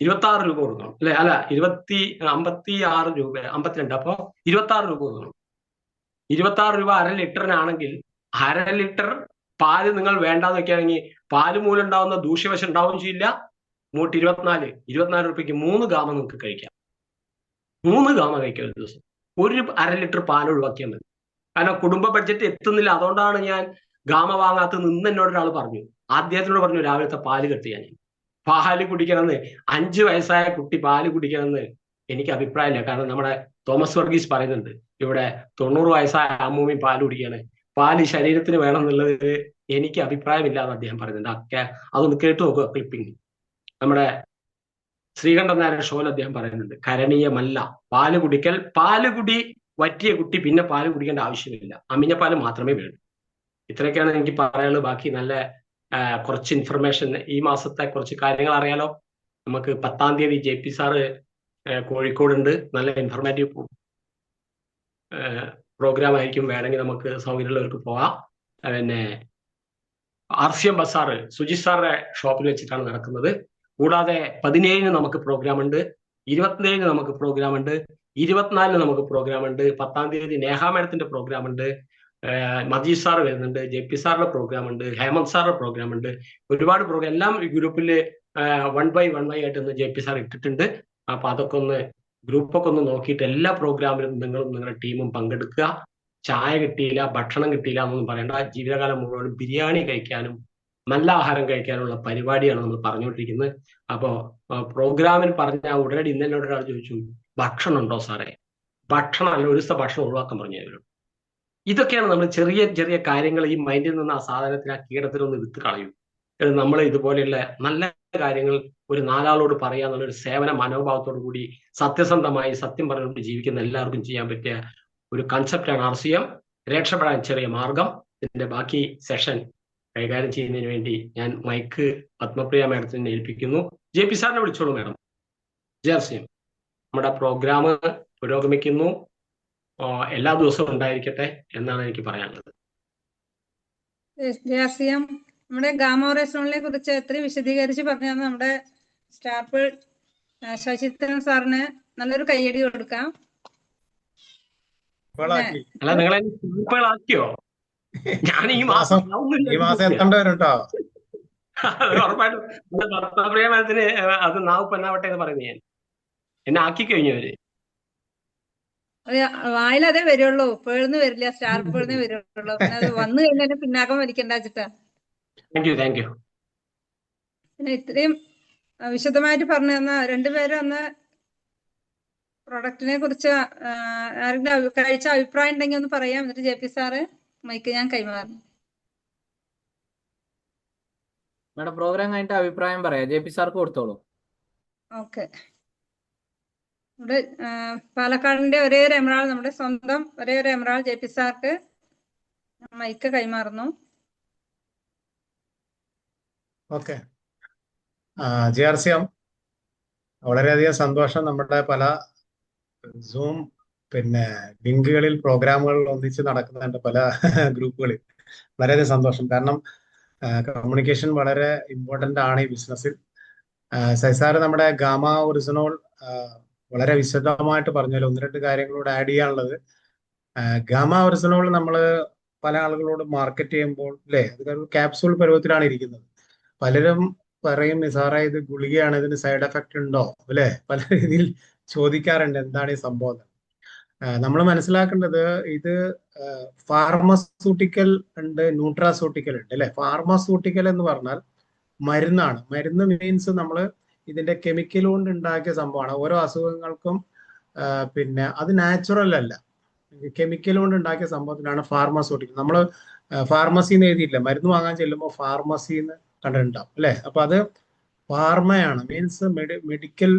26 രൂപ കൊടുക്കണം, അല്ലെ? അല്ല, 56 രൂപ, 52, അപ്പൊ 26 രൂപ കൊടുക്കണം. 26 രൂപ 1/2 ലിറ്ററിനാണെങ്കിൽ 1/2 ലിറ്റർ പാല് നിങ്ങൾ വേണ്ടാന്ന് വെക്കുകയാണെങ്കിൽ പാല് മൂലം ഉണ്ടാവുന്ന ദൂഷ്യവശം ഉണ്ടാവുകയും ചെയ്യില്ല. 24 രൂപയ്ക്ക് 3 ഗാമ നിങ്ങൾക്ക് കഴിക്കാം. 3 ഗാമ കഴിക്കാം ഒരു ദിവസം. ഒരു 1/2 ലിറ്റർ പാൽ ഒഴിവാക്കിയാൽ മതി. കാരണം കുടുംബ ബഡ്ജറ്റ് എത്തുന്നില്ല. അതുകൊണ്ടാണ് ഞാൻ ഗാമ വാങ്ങാത്തത്. നിന്ന് എന്നോട് ഒരാൾ പറഞ്ഞു, അദ്ദേഹത്തിനോട് പറഞ്ഞു രാവിലത്തെ പാല് കെട്ടിയാൽ പാല് കുടിക്കണമെന്ന്. 5 വയസ്സായ കുട്ടി പാല് കുടിക്കണമെന്ന് എനിക്ക് അഭിപ്രായമില്ല. കാരണം നമ്മുടെ തോമസ് വർഗീസ് പറയുന്നുണ്ട് ഇവിടെ 90 വയസ്സായ അമ്മൂമ്മയും പാല് കുടിക്കുകയാണ്. പാല് ശരീരത്തിന് വേണം എന്നുള്ളത് എനിക്ക് അഭിപ്രായമില്ല എന്ന് അദ്ദേഹം പറയുന്നുണ്ട്. അതൊന്ന് കേട്ടു നോക്കുക ക്ലിപ്പിംഗ്. നമ്മുടെ ശ്രീകണ്ഠൻ നായരുടെ ഷോയിൽ അദ്ദേഹം പറയുന്നുണ്ട് കരണീയമല്ല പാല് കുടിക്കൽ. പാല് കുടി വറ്റിയ കുട്ടി പിന്നെ പാല് കുടിക്കേണ്ട ആവശ്യമില്ല, അമിഞ്ഞപ്പാല് മാത്രമേ വേണ്ടൂ. ഇത്രയൊക്കെയാണ് എനിക്ക് പറയാനുള്ളത്. ബാക്കി നല്ല കുറച്ച് ഇൻഫർമേഷൻ, ഈ മാസത്തെ കുറച്ച് കാര്യങ്ങൾ അറിയാലോ. നമുക്ക് 10-ാം തീയതി JP സാറ് കോഴിക്കോടുണ്ട്. നല്ല ഇൻഫർമേറ്റീവ് പ്രോഗ്രാം ആയിരിക്കും. വേണമെങ്കിൽ നമുക്ക് സൗകര്യമുള്ളവർക്ക് പോവാം. പിന്നെ RCM ബസാർ സുജിത് സാറുടെ ഷോപ്പിൽ വെച്ചിട്ടാണ് നടക്കുന്നത്. കൂടാതെ 17-ന് നമുക്ക് പ്രോഗ്രാം ഉണ്ട്, 27-ന് നമുക്ക് പ്രോഗ്രാം ഉണ്ട്, 24-ന് നമുക്ക് പ്രോഗ്രാം ഉണ്ട്. 10-ാം തീയതി നേഹ മാഡത്തിന്റെ പ്രോഗ്രാം ഉണ്ട്, മജീദ് സാർ വരുന്നുണ്ട്, JP സാറിന്റെ പ്രോഗ്രാം ഉണ്ട്, ഹേമന്ത് സാറിന്റെ പ്രോഗ്രാം ഉണ്ട്. ഒരുപാട് പ്രോഗ്രാം എല്ലാം ഈ ഗ്രൂപ്പിൽ 1 by 1 ആയിട്ട് ഒന്ന് JP സാർ ഇട്ടിട്ടുണ്ട്. അപ്പൊ അതൊക്കെ ഒന്ന് ഗ്രൂപ്പൊക്കെ ഒന്ന് നോക്കിയിട്ട് എല്ലാ പ്രോഗ്രാമിലും നിങ്ങളും നിങ്ങളുടെ ടീമും പങ്കെടുക്കുക. ചായ കിട്ടിയില്ല, ഭക്ഷണം കിട്ടിയില്ല എന്നൊന്നും പറയണ്ട. ജീവിതകാലം മുഴുവൻ ബിരിയാണി കഴിക്കാനും നല്ല ആഹാരം കഴിക്കാനുള്ള പരിപാടിയാണ് നമ്മൾ പറഞ്ഞുകൊണ്ടിരിക്കുന്നത്. അപ്പോ പ്രോഗ്രാമിൽ പറഞ്ഞ ഉടനടി ഇന്നലെ ഒരാൾ ചോദിച്ചു ഭക്ഷണം ഉണ്ടോ സാറേ? ഭക്ഷണം അല്ല, ഒരു ദിവസത്തെ ഭക്ഷണം ഒഴിവാക്കാൻ പറഞ്ഞു തരും. ഇതൊക്കെയാണ് നമ്മൾ ചെറിയ ചെറിയ കാര്യങ്ങൾ ഈ മൈൻഡിൽ നിന്ന് ആ സാധനത്തിന്, ആ കീടത്തിനൊന്ന് വിത്ത് കളയും. നമ്മൾ ഇതുപോലെയുള്ള നല്ല കാര്യങ്ങൾ ഒരു 4 ആളോട് പറയാന്നുള്ളൊരു സേവന മനോഭാവത്തോടു കൂടി സത്യസന്ധമായി സത്യം പറഞ്ഞുകൊണ്ട് ജീവിക്കുന്ന എല്ലാവർക്കും ചെയ്യാൻ പറ്റിയ ഒരു കൺസെപ്റ്റാണ് RCM. രക്ഷപ്പെടാൻ ചെറിയ മാർഗം. ഇതിന്റെ ബാക്കി സെഷൻ കൈകാര്യം ചെയ്യുന്നതിന് വേണ്ടി ഞാൻ മൈക്ക് പത്മപ്രിയ മാഡത്തിനെ ഏൽപ്പിക്കുന്നു. JP സാറിനെ വിളിച്ചോളൂ മാഡം. RCM നമ്മുടെ പ്രോഗ്രാം പുരോഗമിക്കുന്നു, എല്ലാ ദിവസവും ഉണ്ടായിരിക്കട്ടെ എന്നാണ് എനിക്ക് പറയാനുള്ളത്. RCM നമ്മുടെ ഗാമോറേഷനെ കുറിച്ച് എത്രയും വിശദീകരിച്ച് പറഞ്ഞു തന്ന നമ്മുടെ സ്റ്റാഫ് ശശിധരൻ സാറിന് നല്ലൊരു കയ്യടി കൊടുക്കാം. അല്ല, നിങ്ങളെ ആക്കിയോ? ഞാൻ ഈ മാസം ഉറപ്പായിട്ടും ഭർത്താപ്രിയമാനത്തിന് അത് നാവ് പൊന്നാവട്ടെ എന്ന് പറയുന്നത്. ഞാൻ എന്നെ ആക്കി കഴിഞ്ഞു അവര്. വായിലതേ വരുള്ളൂ, പേഴ്ന്ന് വരില്ല. സ്റ്റാർ പേഴ്ന്നേ വരുള്ളൂ. പിന്നെ അത് വന്നു കഴിഞ്ഞാൽ പിന്നാക്കം വലിക്കണ്ട വെച്ചിട്ടാ. Thank you. പിന്നെ ഇത്രയും വിശദമായിട്ട് പറഞ്ഞു തന്ന രണ്ടുപേരും ഒന്ന് പ്രൊഡക്റ്റിനെ കുറിച്ച് ആരെങ്കിലും കഴിച്ച അഭിപ്രായം ഉണ്ടെങ്കിൽ ഒന്ന് പറയാം. എന്നിട്ട് JP സാറ് മൈക്ക് ഞാൻ കൈമാറുന്നു. മാഡം പ്രോഗ്രാം കഴിഞ്ഞിട്ട് അഭിപ്രായം പറയാം. JP സാർക്ക് കൊടുത്തോളൂ. ഓക്കെ. ഇവിടെ പാലക്കാടിന്റെ ഒരേ ഒരു എമറാൾ, നമ്മുടെ സ്വന്തം ഒരേ ഒരു എമറാൾ JP സാർക്ക് മൈക്ക് കൈമാറുന്നു. ഓക്കെ. RCM വളരെയധികം സന്തോഷം. നമ്മുടെ പല സൂം ലിങ്കുകളിൽ പ്രോഗ്രാമുകൾ ഒന്നിച്ച് നടക്കുന്നുണ്ട് പല ഗ്രൂപ്പുകളിൽ. വളരെയധികം സന്തോഷം. കാരണം കമ്മ്യൂണിക്കേഷൻ വളരെ ഇമ്പോർട്ടൻ്റ് ആണ് ഈ ബിസിനസ്സിൽ. സൈസാറ് നമ്മുടെ ഗാമ ഒറിജിനോൾ വളരെ വിശദമായിട്ട് പറഞ്ഞല്ലോ. 1-2 കാര്യങ്ങളോട് ആഡ് ചെയ്യാനുള്ളത്. ഗാമ ഒറിജിനോൾ നമ്മൾ പല ആളുകളോട് മാർക്കറ്റ് ചെയ്യുമ്പോൾ അല്ലേ, അതൊരു ക്യാപ്സൂൾ പരുവത്തിലാണ് ഇരിക്കുന്നത്. പലരും പറയും സാറേ ഇത് ഗുളികയാണ്, ഇതിന് സൈഡ് എഫക്റ്റ് ഉണ്ടോ അല്ലെ, പല രീതിയിൽ ചോദിക്കാറുണ്ട് എന്താണ് ഈ സംഭവം. നമ്മൾ മനസ്സിലാക്കേണ്ടത് ഇത് ഫാർമസ്യൂട്ടിക്കൽ ഉണ്ട്, ന്യൂട്രാസ്യൂട്ടിക്കൽ ഉണ്ട് അല്ലെ. ഫാർമസ്യൂട്ടിക്കൽ എന്ന് പറഞ്ഞാൽ മരുന്നാണ്. മരുന്ന് മീൻസ് നമ്മൾ ഇതിന്റെ കെമിക്കൽ കൊണ്ട് ഉണ്ടാക്കിയ സംഭവമാണ്. ഓരോ അസുഖങ്ങൾക്കും പിന്നെ അത് നാച്ചുറൽ അല്ല, കെമിക്കൽ കൊണ്ട് ഉണ്ടാക്കിയ സംഭവത്തിനാണ് ഫാർമസ്യൂട്ടിക്കൽ. നമ്മൾ ഫാർമസിന്ന് എഴുതിയില്ല, മരുന്ന് വാങ്ങാൻ ചെല്ലുമ്പോൾ ഫാർമസിന്ന് കണ്ടിട്ടുണ്ടാവും അല്ലെ. അപ്പൊ അത് ഫാർമയാണ്, മീൻസ് മെഡിക്കൽ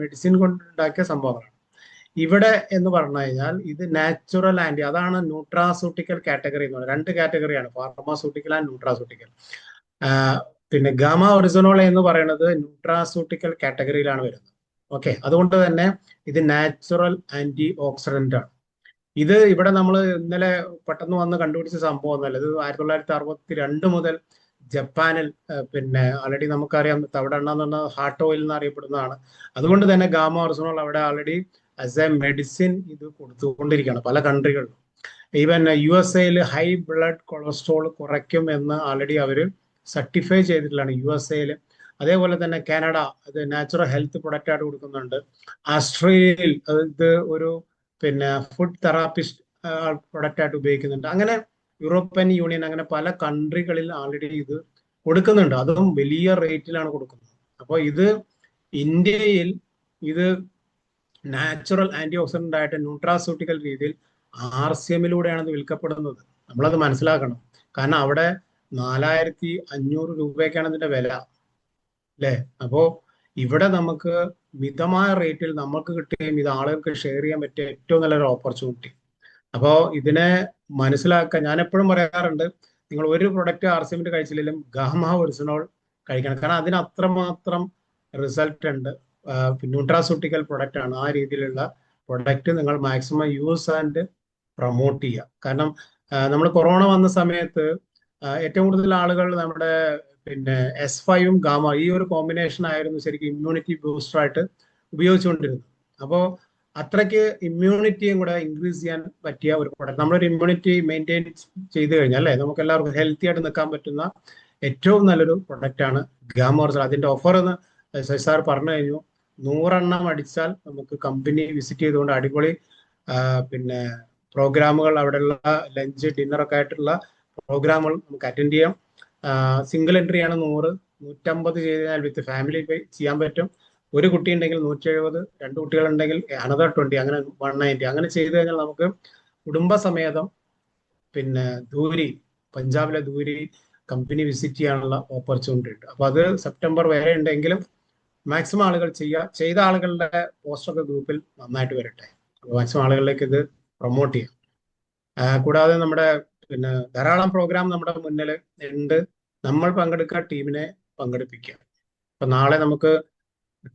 മെഡിസിൻ കൊണ്ട് ഉണ്ടാക്കിയ സംഭവങ്ങളാണ്. ഇവിടെ എന്ന് പറഞ്ഞു കഴിഞ്ഞാൽ ഇത് നാച്ചുറൽ ആൻറ്റി, അതാണ് ന്യൂട്രാസ്യൂട്ടിക്കൽ കാറ്റഗറി എന്ന് പറയുന്നത്. രണ്ട് കാറ്റഗറിയാണ്, ഫാർമാസ്യൂട്ടിക്കൽ ആൻഡ് ന്യൂട്രാസ്യൂട്ടിക്കൽ. പിന്നെ ഗാമ ഒറിജിനോൾ എന്ന് പറയുന്നത് ന്യൂട്രാസ്യൂട്ടിക്കൽ കാറ്റഗറിയിലാണ് വരുന്നത്. ഓക്കെ, അതുകൊണ്ട് തന്നെ ഇത് നാച്ചുറൽ ആന്റി ഓക്സിഡന്റ് ആണ്. ഇത് ഇവിടെ നമ്മൾ ഇന്നലെ പെട്ടെന്ന് വന്ന് കണ്ടുപിടിച്ച സംഭവം ഒന്നല്ല. ഇത് 1962 മുതൽ ജപ്പാനിൽ പിന്നെ ആൾറെഡി നമുക്കറിയാം തവിടെണ്ണ എന്ന് പറഞ്ഞാൽ ഹാർട്ട് ഓയിൽ എന്ന് അറിയപ്പെടുന്നതാണ്. അതുകൊണ്ട് തന്നെ ഗാമ ഒറിജിനോൾ അവിടെ ആൾറെഡി ആസ് എ മെഡിസിൻ ഇത് കൊടുത്തുകൊണ്ടിരിക്കുകയാണ് പല കൺട്രികളിലും. Even USA high blood cholesterol കുറയ്ക്കും എന്ന് ആൾറെഡി അവർ സർട്ടിഫൈ ചെയ്തിട്ടുള്ളതാണ് USA. അതേപോലെ തന്നെ കാനഡ അത് നാച്ചുറൽ ഹെൽത്ത് പ്രൊഡക്റ്റ് ആയിട്ട് കൊടുക്കുന്നുണ്ട്. ഓസ്ട്രേലിയയിൽ ഇത് ഒരു പിന്നെ ഫുഡ് തെറാപ്പിസ്റ്റ് പ്രൊഡക്റ്റ് ആയിട്ട് ഉപയോഗിക്കുന്നുണ്ട്. അങ്ങനെ യൂറോപ്യൻ യൂണിയൻ അങ്ങനെ പല കൺട്രികളിൽ ആൾറെഡി ഇത് കൊടുക്കുന്നുണ്ട്, അതും വലിയ റേറ്റിലാണ് കൊടുക്കുന്നത്. അപ്പോൾ ഇത് ഇന്ത്യയിൽ ഇത് നാച്ചുറൽ ആന്റി ഓക്സിഡന്റ് ആയിട്ട് ന്യൂട്രാസ്യൂട്ടിക്കൽ രീതിയിൽ RCMലൂടെയാണ് ഇത് വിൽക്കപ്പെടുന്നത്. നമ്മളത് മനസ്സിലാക്കണം. കാരണം അവിടെ 4500 രൂപയൊക്കെയാണ് ഇതിന്റെ വില അല്ലേ. അപ്പോ ഇവിടെ നമുക്ക് മിതമായ റേറ്റിൽ നമുക്ക് കിട്ടുകയും ഇത് ആളുകൾക്ക് ഷെയർ ചെയ്യാൻ പറ്റിയ ഏറ്റവും നല്ലൊരു ഓപ്പർച്യൂണിറ്റി. അപ്പോൾ ഇതിനെ മനസ്സിലാക്കാൻ ഞാൻ എപ്പോഴും പറയാറുണ്ട്, നിങ്ങൾ ഒരു പ്രൊഡക്റ്റ് RCMന്റെ കഴിച്ചില്ലെങ്കിലും ഗാമ ഒറിജിനോൾ കഴിക്കണം. കാരണം അതിന് അത്രമാത്രം റിസൾട്ട് ഉണ്ട്. ന്യൂട്രാസ്യൂട്ടിക്കൽ പ്രൊഡക്റ്റ് ആണ്. ആ രീതിയിലുള്ള പ്രൊഡക്റ്റ് നിങ്ങൾ മാക്സിമം യൂസ് ആൻഡ് പ്രൊമോട്ട് ചെയ്യുക. കാരണം നമ്മൾ കൊറോണ വന്ന സമയത്ത് ഏറ്റവും കൂടുതൽ ആളുകൾ നമ്മുടെ പിന്നെ S5ഉം ഗാമ ഈ ഒരു കോമ്പിനേഷൻ ആയിരുന്നു ശരിക്കും ഇമ്മ്യൂണിറ്റി ബൂസ്റ്റർ ആയിട്ട് ഉപയോഗിച്ചുകൊണ്ടിരുന്നത്. അപ്പോൾ അത്രയ്ക്ക് ഇമ്മ്യൂണിറ്റിയും കൂടെ ഇൻക്രീസ് ചെയ്യാൻ പറ്റിയ ഒരു പ്രൊഡക്റ്റ്. നമ്മളൊരു ഇമ്മ്യൂണിറ്റി മെയിൻറ്റെയിൻ ചെയ്ത് കഴിഞ്ഞാൽ അല്ലേ നമുക്ക് എല്ലാവർക്കും ഹെൽത്തി ആയിട്ട് നിൽക്കാൻ പറ്റുന്ന ഏറ്റവും നല്ലൊരു പ്രൊഡക്റ്റാണ് ഗാമ ഒറിജിനോൾ. അതിന്റെ ഓഫർ എന്ന് സാർ പറഞ്ഞു കഴിഞ്ഞു. 100 എണ്ണം അടിച്ചാൽ നമുക്ക് കമ്പനി വിസിറ്റ് ചെയ്തുകൊണ്ട് അടിപൊളി പിന്നെ പ്രോഗ്രാമുകൾ, അവിടെയുള്ള ലഞ്ച് ഡിന്നറൊക്കെ ആയിട്ടുള്ള പ്രോഗ്രാമുകൾ നമുക്ക് അറ്റൻഡ് ചെയ്യാം. സിംഗിൾ എൻട്രി ആണ് 100, 150 ചെയ്ത് കഴിഞ്ഞാൽ വിത്ത് ഫാമിലി ചെയ്യാൻ പറ്റും. ഒരു കുട്ടി ഉണ്ടെങ്കിൽ 170, 2 കുട്ടികളുണ്ടെങ്കിൽ അനദർ 20, അങ്ങനെ 190. അങ്ങനെ ചെയ്ത് കഴിഞ്ഞാൽ നമുക്ക് കുടുംബസമേതം പിന്നെ ധൂരി, പഞ്ചാബിലെ ധൂരി കമ്പനി വിസിറ്റ് ചെയ്യാനുള്ള ഓപ്പർച്യൂണിറ്റി ഉണ്ട്. അപ്പൊ അത് സെപ്റ്റംബർ വരെ ഉണ്ടെങ്കിലും മാക്സിമം ആളുകൾ ചെയ്ത ആളുകളുടെ പോസ്റ്ററൊക്കെ ഗ്രൂപ്പിൽ നന്നായിട്ട് വരട്ടെ. മാക്സിമം ആളുകളിലേക്ക് ഇത് പ്രൊമോട്ട് ചെയ്യാം. കൂടാതെ നമ്മുടെ പിന്നെ ധാരാളം പ്രോഗ്രാം നമ്മുടെ മുന്നിൽ ഉണ്ട്. നമ്മൾ പങ്കെടുക്കുക, ടീമിനെ പങ്കെടുപ്പിക്കുക. അപ്പൊ നാളെ നമുക്ക്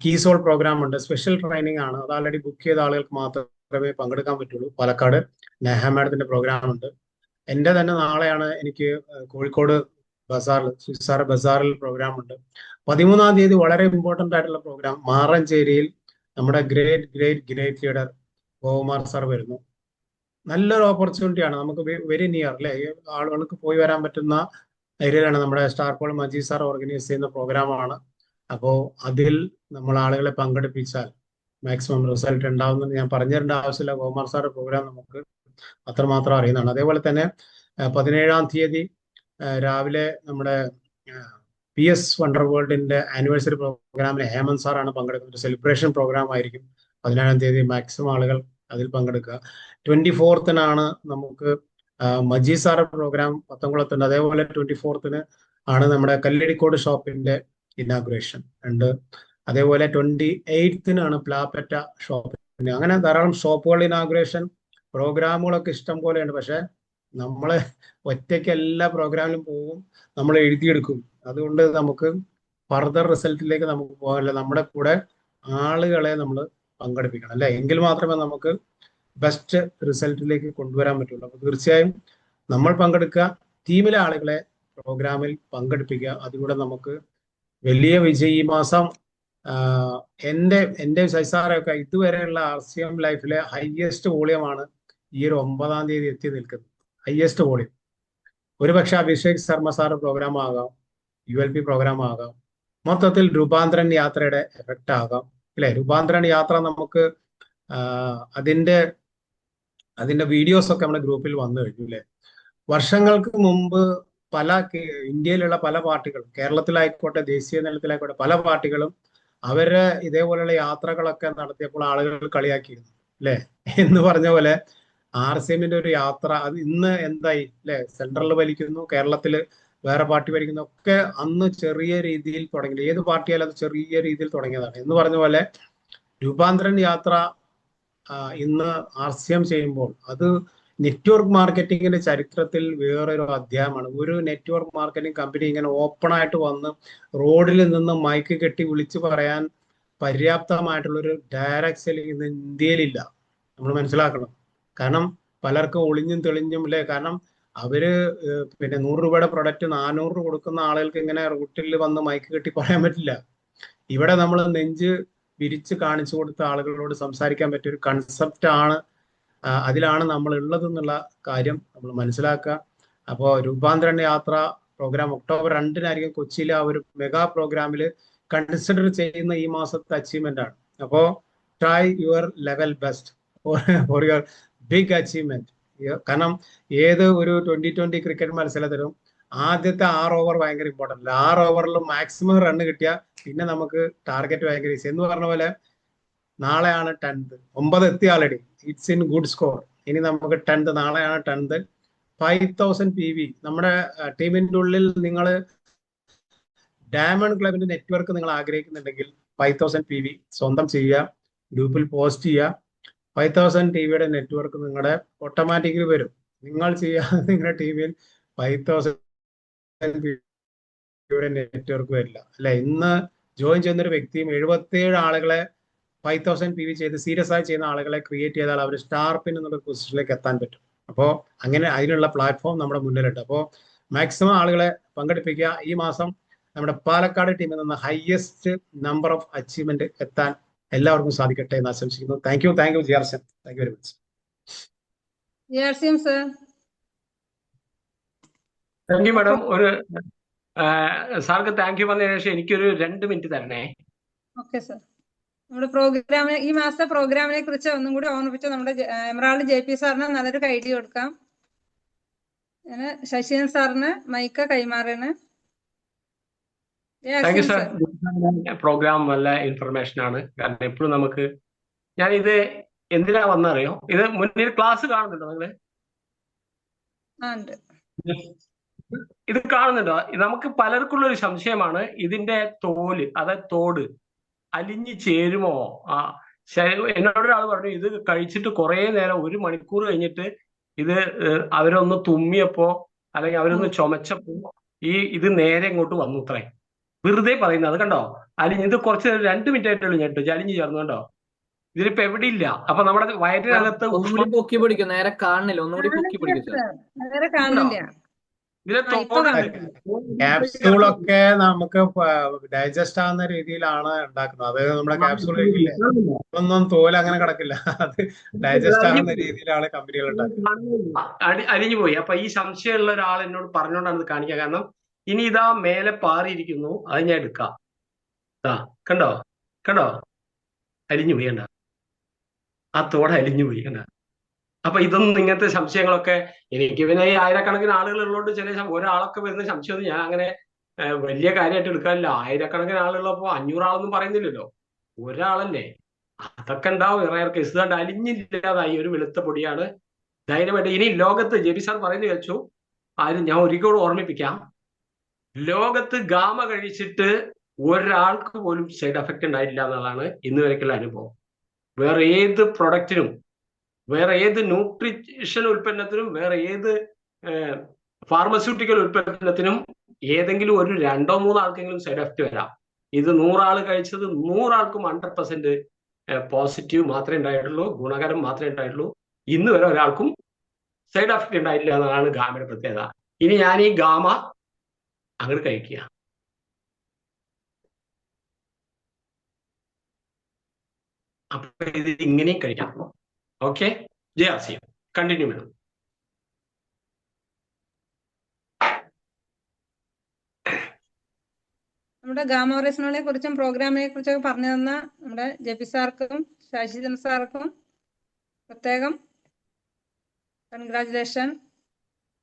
കീസോൾ പ്രോഗ്രാം ഉണ്ട്, സ്പെഷ്യൽ ട്രെയിനിങ് ആണ്. അത് ആൾറെഡി ബുക്ക് ചെയ്ത ആളുകൾക്ക് മാത്രമേ പങ്കെടുക്കാൻ പറ്റുള്ളൂ. പാലക്കാട് നേഹ മാഡത്തിന്റെ പ്രോഗ്രാം ഉണ്ട്. എൻ്റെ തന്നെ നാളെയാണ് എനിക്ക് കോഴിക്കോട് ബസാറിൽ പ്രോഗ്രാം ഉണ്ട്. 13-ാം തീയതി വളരെ ഇമ്പോർട്ടന്റ് ആയിട്ടുള്ള പ്രോഗ്രാം മാറഞ്ചേരിയിൽ നമ്മുടെ ഗ്രേറ്റ് ലീഡർ ഗോകുമാർ സാർ വരുന്നു. നല്ലൊരു ഓപ്പർച്യൂണിറ്റിയാണ് നമുക്ക്, വെരി നിയർ അല്ലെ, ആളുകൾക്ക് പോയി വരാൻ പറ്റുന്ന ഏരിയയിലാണ്. നമ്മുടെ star Paul Majeed sir organise ചെയ്യുന്ന പ്രോഗ്രാമാണ്. അപ്പോൾ അതിൽ നമ്മൾ ആളുകളെ പങ്കെടുപ്പിച്ചാൽ മാക്സിമം റിസൾട്ട് ഉണ്ടാവുമെന്ന് ഞാൻ പറഞ്ഞു തരേണ്ട ആവശ്യമില്ല. ഗോകുമാർ സാറിന്റെ പ്രോഗ്രാം നമുക്ക് അത്രമാത്രം അറിയുന്നതാണ്. അതേപോലെ തന്നെ 17-ാം തീയതി രാവിലെ നമ്മുടെ PS വണ്ടർ വേൾഡിന്റെ ആനിവേഴ്സറി പ്രോഗ്രാമിന് ഹേമന്ത് സാറാണ് പങ്കെടുക്കുന്നത്. ഒരു സെലിബ്രേഷൻ പ്രോഗ്രാം ആയിരിക്കും. 17-ാം തീയതി മാക്സിമം ആളുകൾ അതിൽ പങ്കെടുക്കുക. 24-ന് നമുക്ക് മജീദ് സാറ് പ്രോഗ്രാം പത്തംകുളത്തുണ്ട്. അതേപോലെ 24-ന് ആണ് നമ്മുടെ കല്ലടിക്കോട് ഷോപ്പിന്റെ ഇനാഗുറേഷൻ ഉണ്ട്. അതേപോലെ 28-നാണ് പ്ലാപ്പറ്റ ഷോപ്പിന്. അങ്ങനെ ധാരാളം ഷോപ്പുകൾ ഇനാഗുറേഷൻ പ്രോഗ്രാമുകളൊക്കെ ഇഷ്ടം പോലെയുണ്ട്. പക്ഷെ നമ്മള് ഒറ്റയ്ക്ക് എല്ലാ പ്രോഗ്രാമിലും പോകും, നമ്മൾ എഴുതിയെടുക്കും. അതുകൊണ്ട് നമുക്ക് ഫർദർ റിസൾട്ടിലേക്ക് നമുക്ക് പോകാനില്ല. നമ്മുടെ കൂടെ ആളുകളെ നമ്മൾ പങ്കെടുപ്പിക്കണം അല്ലെ, എങ്കിൽ മാത്രമേ നമുക്ക് ബെസ്റ്റ് റിസൾട്ടിലേക്ക് കൊണ്ടുവരാൻ പറ്റുള്ളൂ. അപ്പൊ തീർച്ചയായും നമ്മൾ പങ്കെടുക്കുക, ടീമിലെ ആളുകളെ പ്രോഗ്രാമിൽ പങ്കെടുപ്പിക്കുക. അതിലൂടെ നമുക്ക് വലിയ വിജയം. ഈ മാസം എൻ്റെ സൈസാറൊക്കെ ഇതുവരെയുള്ള RCM ലൈഫിലെ ഹയസ്റ്റ് വോളിയമാണ് ഈ ഒരു 9-ാം തീയതി എത്തി നിൽക്കുന്നത്. Highest volume. ഒരുപക്ഷെ അഭിഷേക് ശർമ്മ സാറ് പ്രോഗ്രാം ആകാം, ULP പ്രോഗ്രാം ആകാം, മൊത്തത്തിൽ രൂപാന്തരൻ യാത്രയുടെ എഫക്റ്റ് ആകാം അല്ലെ. രൂപാന്തരൻ യാത്ര നമുക്ക് അതിന്റെ അതിന്റെ വീഡിയോസ് ഒക്കെ നമ്മുടെ ഗ്രൂപ്പിൽ വന്നു കഴിഞ്ഞു അല്ലേ. വർഷങ്ങൾക്ക് മുമ്പ് ഇന്ത്യയിലുള്ള പല പാർട്ടികളും, കേരളത്തിലായിക്കോട്ടെ ദേശീയ തലത്തിലായിക്കോട്ടെ, പല പാർട്ടികളും അവര് ഇതേപോലെയുള്ള യാത്രകളൊക്കെ നടത്തിയപ്പോൾ ആളുകൾ കളിയാക്കിയിരുന്നു അല്ലെ. എന്ന് പറഞ്ഞ പോലെ RCMന്റെ ഒരു യാത്ര അത് ഇന്ന് എന്തായി അല്ലെ. സെൻട്രലിൽ ഭരിക്കുന്നു, കേരളത്തില് വേറെ പാർട്ടി ഭരിക്കുന്നു, ഒക്കെ അന്ന് ചെറിയ രീതിയിൽ തുടങ്ങി. ഏത് പാർട്ടിയാലും അത് ചെറിയ രീതിയിൽ തുടങ്ങിയതാണ്. എന്ന് പറഞ്ഞ പോലെ രൂപാന്തരൻ യാത്ര ഇന്ന് RCM ചെയ്യുമ്പോൾ അത് നെറ്റ്വർക്ക് മാർക്കറ്റിംഗിന്റെ ചരിത്രത്തിൽ വേറൊരു അധ്യായമാണ്. ഒരു നെറ്റ്വർക്ക് മാർക്കറ്റിംഗ് കമ്പനി ഇങ്ങനെ ഓപ്പൺ ആയിട്ട് വന്ന് റോഡിൽ നിന്ന് മൈക്ക് കെട്ടി വിളിച്ചു പറയാൻ പര്യാപ്തമായിട്ടുള്ള ഒരു ഡയറക്റ്റ് സെല്ലിംഗ് ഇന്ന് ഇന്ത്യയിലില്ല. നമ്മൾ മനസ്സിലാക്കണം. കാരണം പലർക്കും ഒളിഞ്ഞും തെളിഞ്ഞും അല്ലേ. കാരണം അവര് പിന്നെ 100 രൂപയുടെ പ്രൊഡക്റ്റ് 400 കൊടുക്കുന്ന ആളുകൾക്ക് ഇങ്ങനെ റൂട്ടിൽ വന്ന് മൈക്ക് കെട്ടി പറയാൻ പറ്റില്ല. ഇവിടെ നമ്മൾ നെഞ്ച് വിരിച്ച് കാണിച്ചു കൊടുത്ത ആളുകളോട് സംസാരിക്കാൻ പറ്റിയ ഒരു കൺസെപ്റ്റ് ആണ്, അതിലാണ് നമ്മൾ ഉള്ളത് എന്നുള്ള കാര്യം നമ്മൾ മനസ്സിലാക്കുക. അപ്പോൾ രൂപാന്തരൻ യാത്ര പ്രോഗ്രാം ഒക്ടോബർ 2-നായിരിക്കും കൊച്ചിയിലെ ആ ഒരു മെഗാ പ്രോഗ്രാമിൽ കൺസിഡർ ചെയ്യുന്ന ഈ മാസത്തെ അച്ചീവ്മെന്റ് ആണ്. അപ്പോൾ try your level best for your big achievement. കാരണം ഏത് ഒരു 2020 ക്രിക്കറ്റ് മത്സരത്തിലും ആദ്യത്തെ 6 ഓവർ ഭയങ്കര ഇമ്പോർട്ടൻ്റ്. 6 ഓവറിൽ മാക്സിമം റണ്ണ് കിട്ടിയാൽ പിന്നെ നമുക്ക് ടാർഗറ്റ് ഭയങ്കര ഈസി. എന്ന് പറഞ്ഞ പോലെ നാളെയാണ് 10th, 9 എത്തി already. It's in good score. ഇനി നമുക്ക് 10th, നാളെയാണ് 10th. 5000 PV നമ്മുടെ ടീമിന്റെ ഉള്ളിൽ നിങ്ങൾ ഡയമണ്ട് ക്ലബിന്റെ നെറ്റ്വർക്ക് നിങ്ങൾ ആഗ്രഹിക്കുന്നുണ്ടെങ്കിൽ 5000 PV സ്വന്തം ചെയ്യുക, ഗ്രൂപ്പിൽ പോസ്റ്റ് ചെയ്യുക. 5000 TVയുടെ നെറ്റ്വർക്ക് നിങ്ങളുടെ ഓട്ടോമാറ്റിക്കലി വരും. നിങ്ങൾ ചെയ്യാതെ നിങ്ങളുടെ ടീമിൽ 5000 PVയുടെ നെറ്റ്വർക്ക് വരില്ല അല്ലെ. ഇന്ന് ജോയിൻ ചെയ്യുന്ന ഒരു വ്യക്തിയും 77 ആളുകളെ 5000 PV ചെയ്ത് സീരിയസ് ആയി ചെയ്യുന്ന ആളുകളെ ക്രിയേറ്റ് ചെയ്താൽ അവർ സ്റ്റാർ പിൻ എന്നുള്ള പൊസിഷനിലേക്ക് എത്താൻ പറ്റും. അപ്പോൾ അങ്ങനെ അതിനുള്ള പ്ലാറ്റ്ഫോം നമ്മുടെ മുന്നിലുണ്ട്. അപ്പോൾ മാക്സിമം ആളുകളെ പങ്കെടുപ്പിക്കുക. ഈ മാസം നമ്മുടെ പാലക്കാട് ടീമിൽ നിന്ന് ഹയസ്റ്റ് നമ്പർ ഓഫ് അച്ചീവ്മെന്റ് എത്താൻ എല്ലാവർക്കും സാധിക്കട്ടെ എന്ന് ആശംസിക്കുന്നു. Thank you GRCM. Thank you very much. GRCM sir. Thank you madam. ഒരു സാർക്ക് താങ്ക് യു പറഞ്ഞതിന് ശേഷം എനിക്കൊരു 2 മിനിറ്റ് തരണേ. Okay sir. നമ്മുടെ പ്രോഗ്രാമിനെ, ഈ മാസത്തെ പ്രോഗ്രാമിനെ കുറിച്ച് ഒന്നും കൂടി ഓർമ്മിപ്പിച്ച് നമ്മുടെ എമറാൾഡ് JP സാറിന് നല്ലൊരു ഐഡിയ കൊടുക്കാം. ഞാൻ ശശിധരൻ സാറിന് മൈക്ക് കൈമാറാണ്. Thank you sir. പ്രോഗ്രാം നല്ല ഇൻഫർമേഷൻ ആണ്. കാരണം എപ്പോഴും നമുക്ക്, ഞാനിത് എന്തിനാ വന്നറിയോ, ഇത് മുന്നിൽ ക്ലാസ് കാണുന്നുണ്ടോ നിങ്ങള്? ഇത് കാണുന്നുണ്ടോ? നമുക്ക് പലർക്കുള്ള ഒരു സംശയമാണ് ഇതിന്റെ തോല്, അതായത് തോട് അലിഞ്ഞു ചേരുമോ? എന്നോടൊരാൾ പറഞ്ഞു ഇത് കഴിച്ചിട്ട് കുറെ നേരം, 1 മണിക്കൂർ കഴിഞ്ഞിട്ട് ഇത് അവരൊന്ന് തുമ്മിയപ്പോ അല്ലെങ്കിൽ അവരൊന്ന് ചുമച്ചപ്പോ ഇത് നേരെ ഇങ്ങോട്ട് വന്നു. ഇത്രയും വെറുതെ പറയുന്നത്. അത് കണ്ടോ അലിഞ്ഞ്, ഇത് കുറച്ച് 2 മിനിറ്റ് ആയിട്ടുള്ളൂ ഞെട്ടു അലിഞ്ഞു ചേർന്നു. കണ്ടോ ഇതിലിപ്പോ എവിടെ ഇല്ല. അപ്പൊ നമ്മുടെ വയറ്റിനകത്ത് പൊക്കി പിടിക്കും. നേരെ കാണുന്നില്ല, ഒന്നുകൂടി പൊക്കി പിടിക്കും. ക്യാപ്സ്യൂളൊക്കെ നമുക്ക് ഡൈജസ്റ്റ് ആവുന്ന രീതിയിലാണ് ഉണ്ടാക്കുന്നത്. അത് നമ്മുടെ ക്യാപ്സ്യൂൾ ഒന്നും തോല് അങ്ങനെ കിടക്കില്ല. അത് ഡൈജസ്റ്റ് ആവുന്ന രീതിയിലാണ് കമ്പനികൾ ഉണ്ടാക്കുന്നത്. അലിഞ്ഞു പോയി. അപ്പൊ ഈ സംശയമുള്ള ഒരാൾ എന്നോട് പറഞ്ഞുകൊണ്ടാണ് ഇത് കാണിക്കുക. കാരണം ഇനി ഇതാ മേലെ പാറിയിരിക്കുന്നു, അത് ഞാൻ എടുക്കാം. കണ്ടോ കണ്ടോ അലിഞ്ഞു പോയി. കണ്ട ആ തോടെ അലിഞ്ഞു പോയി. കണ്ട. അപ്പൊ ഇതൊന്നും ഇങ്ങനത്തെ സംശയങ്ങളൊക്കെ എനിക്ക് പിന്നെ ഈ ആയിരക്കണക്കിന് ആളുകൾ ഉള്ളതുകൊണ്ട് ചില ഒരാളൊക്കെ വരുന്ന സംശയമൊന്നും ഞാൻ അങ്ങനെ വലിയ കാര്യമായിട്ട് എടുക്കാനില്ല. ആയിരക്കണക്കിന് ആളുകളപ്പോ 500 ആളൊന്നും പറയുന്നില്ലല്ലോ, ഒരാളല്ലേ. അതൊക്കെ ഉണ്ടാവും വേറെ കേസ്. കണ്ട് അലിഞ്ഞില്ലാതായി, ഒരു വെളുത്ത പൊടിയാണ്. ധൈര്യമായിട്ട് ഇനി ലോകത്ത് JP സാർ പറയുന്നത് വെച്ചു, ആരും ഞാൻ ഒരിക്കലും ഓർമ്മിപ്പിക്കാം, ലോകത്ത് ഗാമ കഴിച്ചിട്ട് ഒരാൾക്ക് പോലും സൈഡ് എഫക്റ്റ് ഉണ്ടായിട്ടില്ല എന്നതാണ് ഇന്ന് വരെയുള്ള അനുഭവം. വേറെ ഏത് പ്രൊഡക്റ്റിനും, വേറെ ഏത് ന്യൂട്രീഷൻ ഉൽപ്പന്നത്തിനും, വേറെ ഏത് ഫാർമസ്യൂട്ടിക്കൽ ഉൽപ്പന്നത്തിനും ഏതെങ്കിലും ഒരു 2-3 ആൾക്കെങ്കിലും സൈഡ് എഫക്റ്റ് വരാം. ഇത് 100 ആൾ കഴിച്ചത് 100 ആൾക്കും 100% പോസിറ്റീവ് മാത്രമേ ഉണ്ടായിട്ടുള്ളൂ, ഗുണകരം മാത്രമേ ഉണ്ടായിട്ടുള്ളൂ. ഇന്ന് വരെ ഒരാൾക്കും സൈഡ് എഫക്റ്റ് ഉണ്ടായിട്ടില്ല എന്നതാണ് ഗാമയുടെ പ്രത്യേകത. ഇനി ഞാൻ ഈ ഗാമ അങ്ങോട്ട് കഴിക്കുക. അപ്പൊ ഇത് ഇങ്ങനെയും കഴിക്കാം. ഓക്കെ, GRCM കണ്ടിന്യൂ വേണം. നമ്മുടെ ഗാമോറേഷനെ കുറിച്ചും പ്രോഗ്രാമിനെ കുറിച്ചൊക്കെ പറഞ്ഞു തന്ന നമ്മുടെ JP സാർക്കും ശശിധരൻ സാർക്കും പ്രത്യേകം കൺഗ്രാചുലേഷൻ.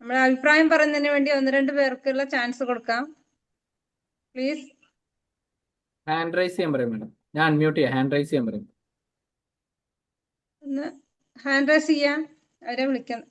നമ്മുടെ അഭിപ്രായം പറയുന്നതിന് വേണ്ടി 1-2 പേർക്കുള്ള ചാൻസ് കൊടുക്കാം. പ്ലീസ്. ഹാൻഡ് റൈസ് ചെയ്യാൻ പറയും മാഡം. ഞാൻ അൺമ്യൂട്ട് ചെയ്യാം. ഹാൻഡ് റൈസ് ചെയ്യാൻ പറയും. ഒന്ന് ഹാൻഡ് റൈസ് ചെയ്യാൻ അവരെ വിളിക്കാം.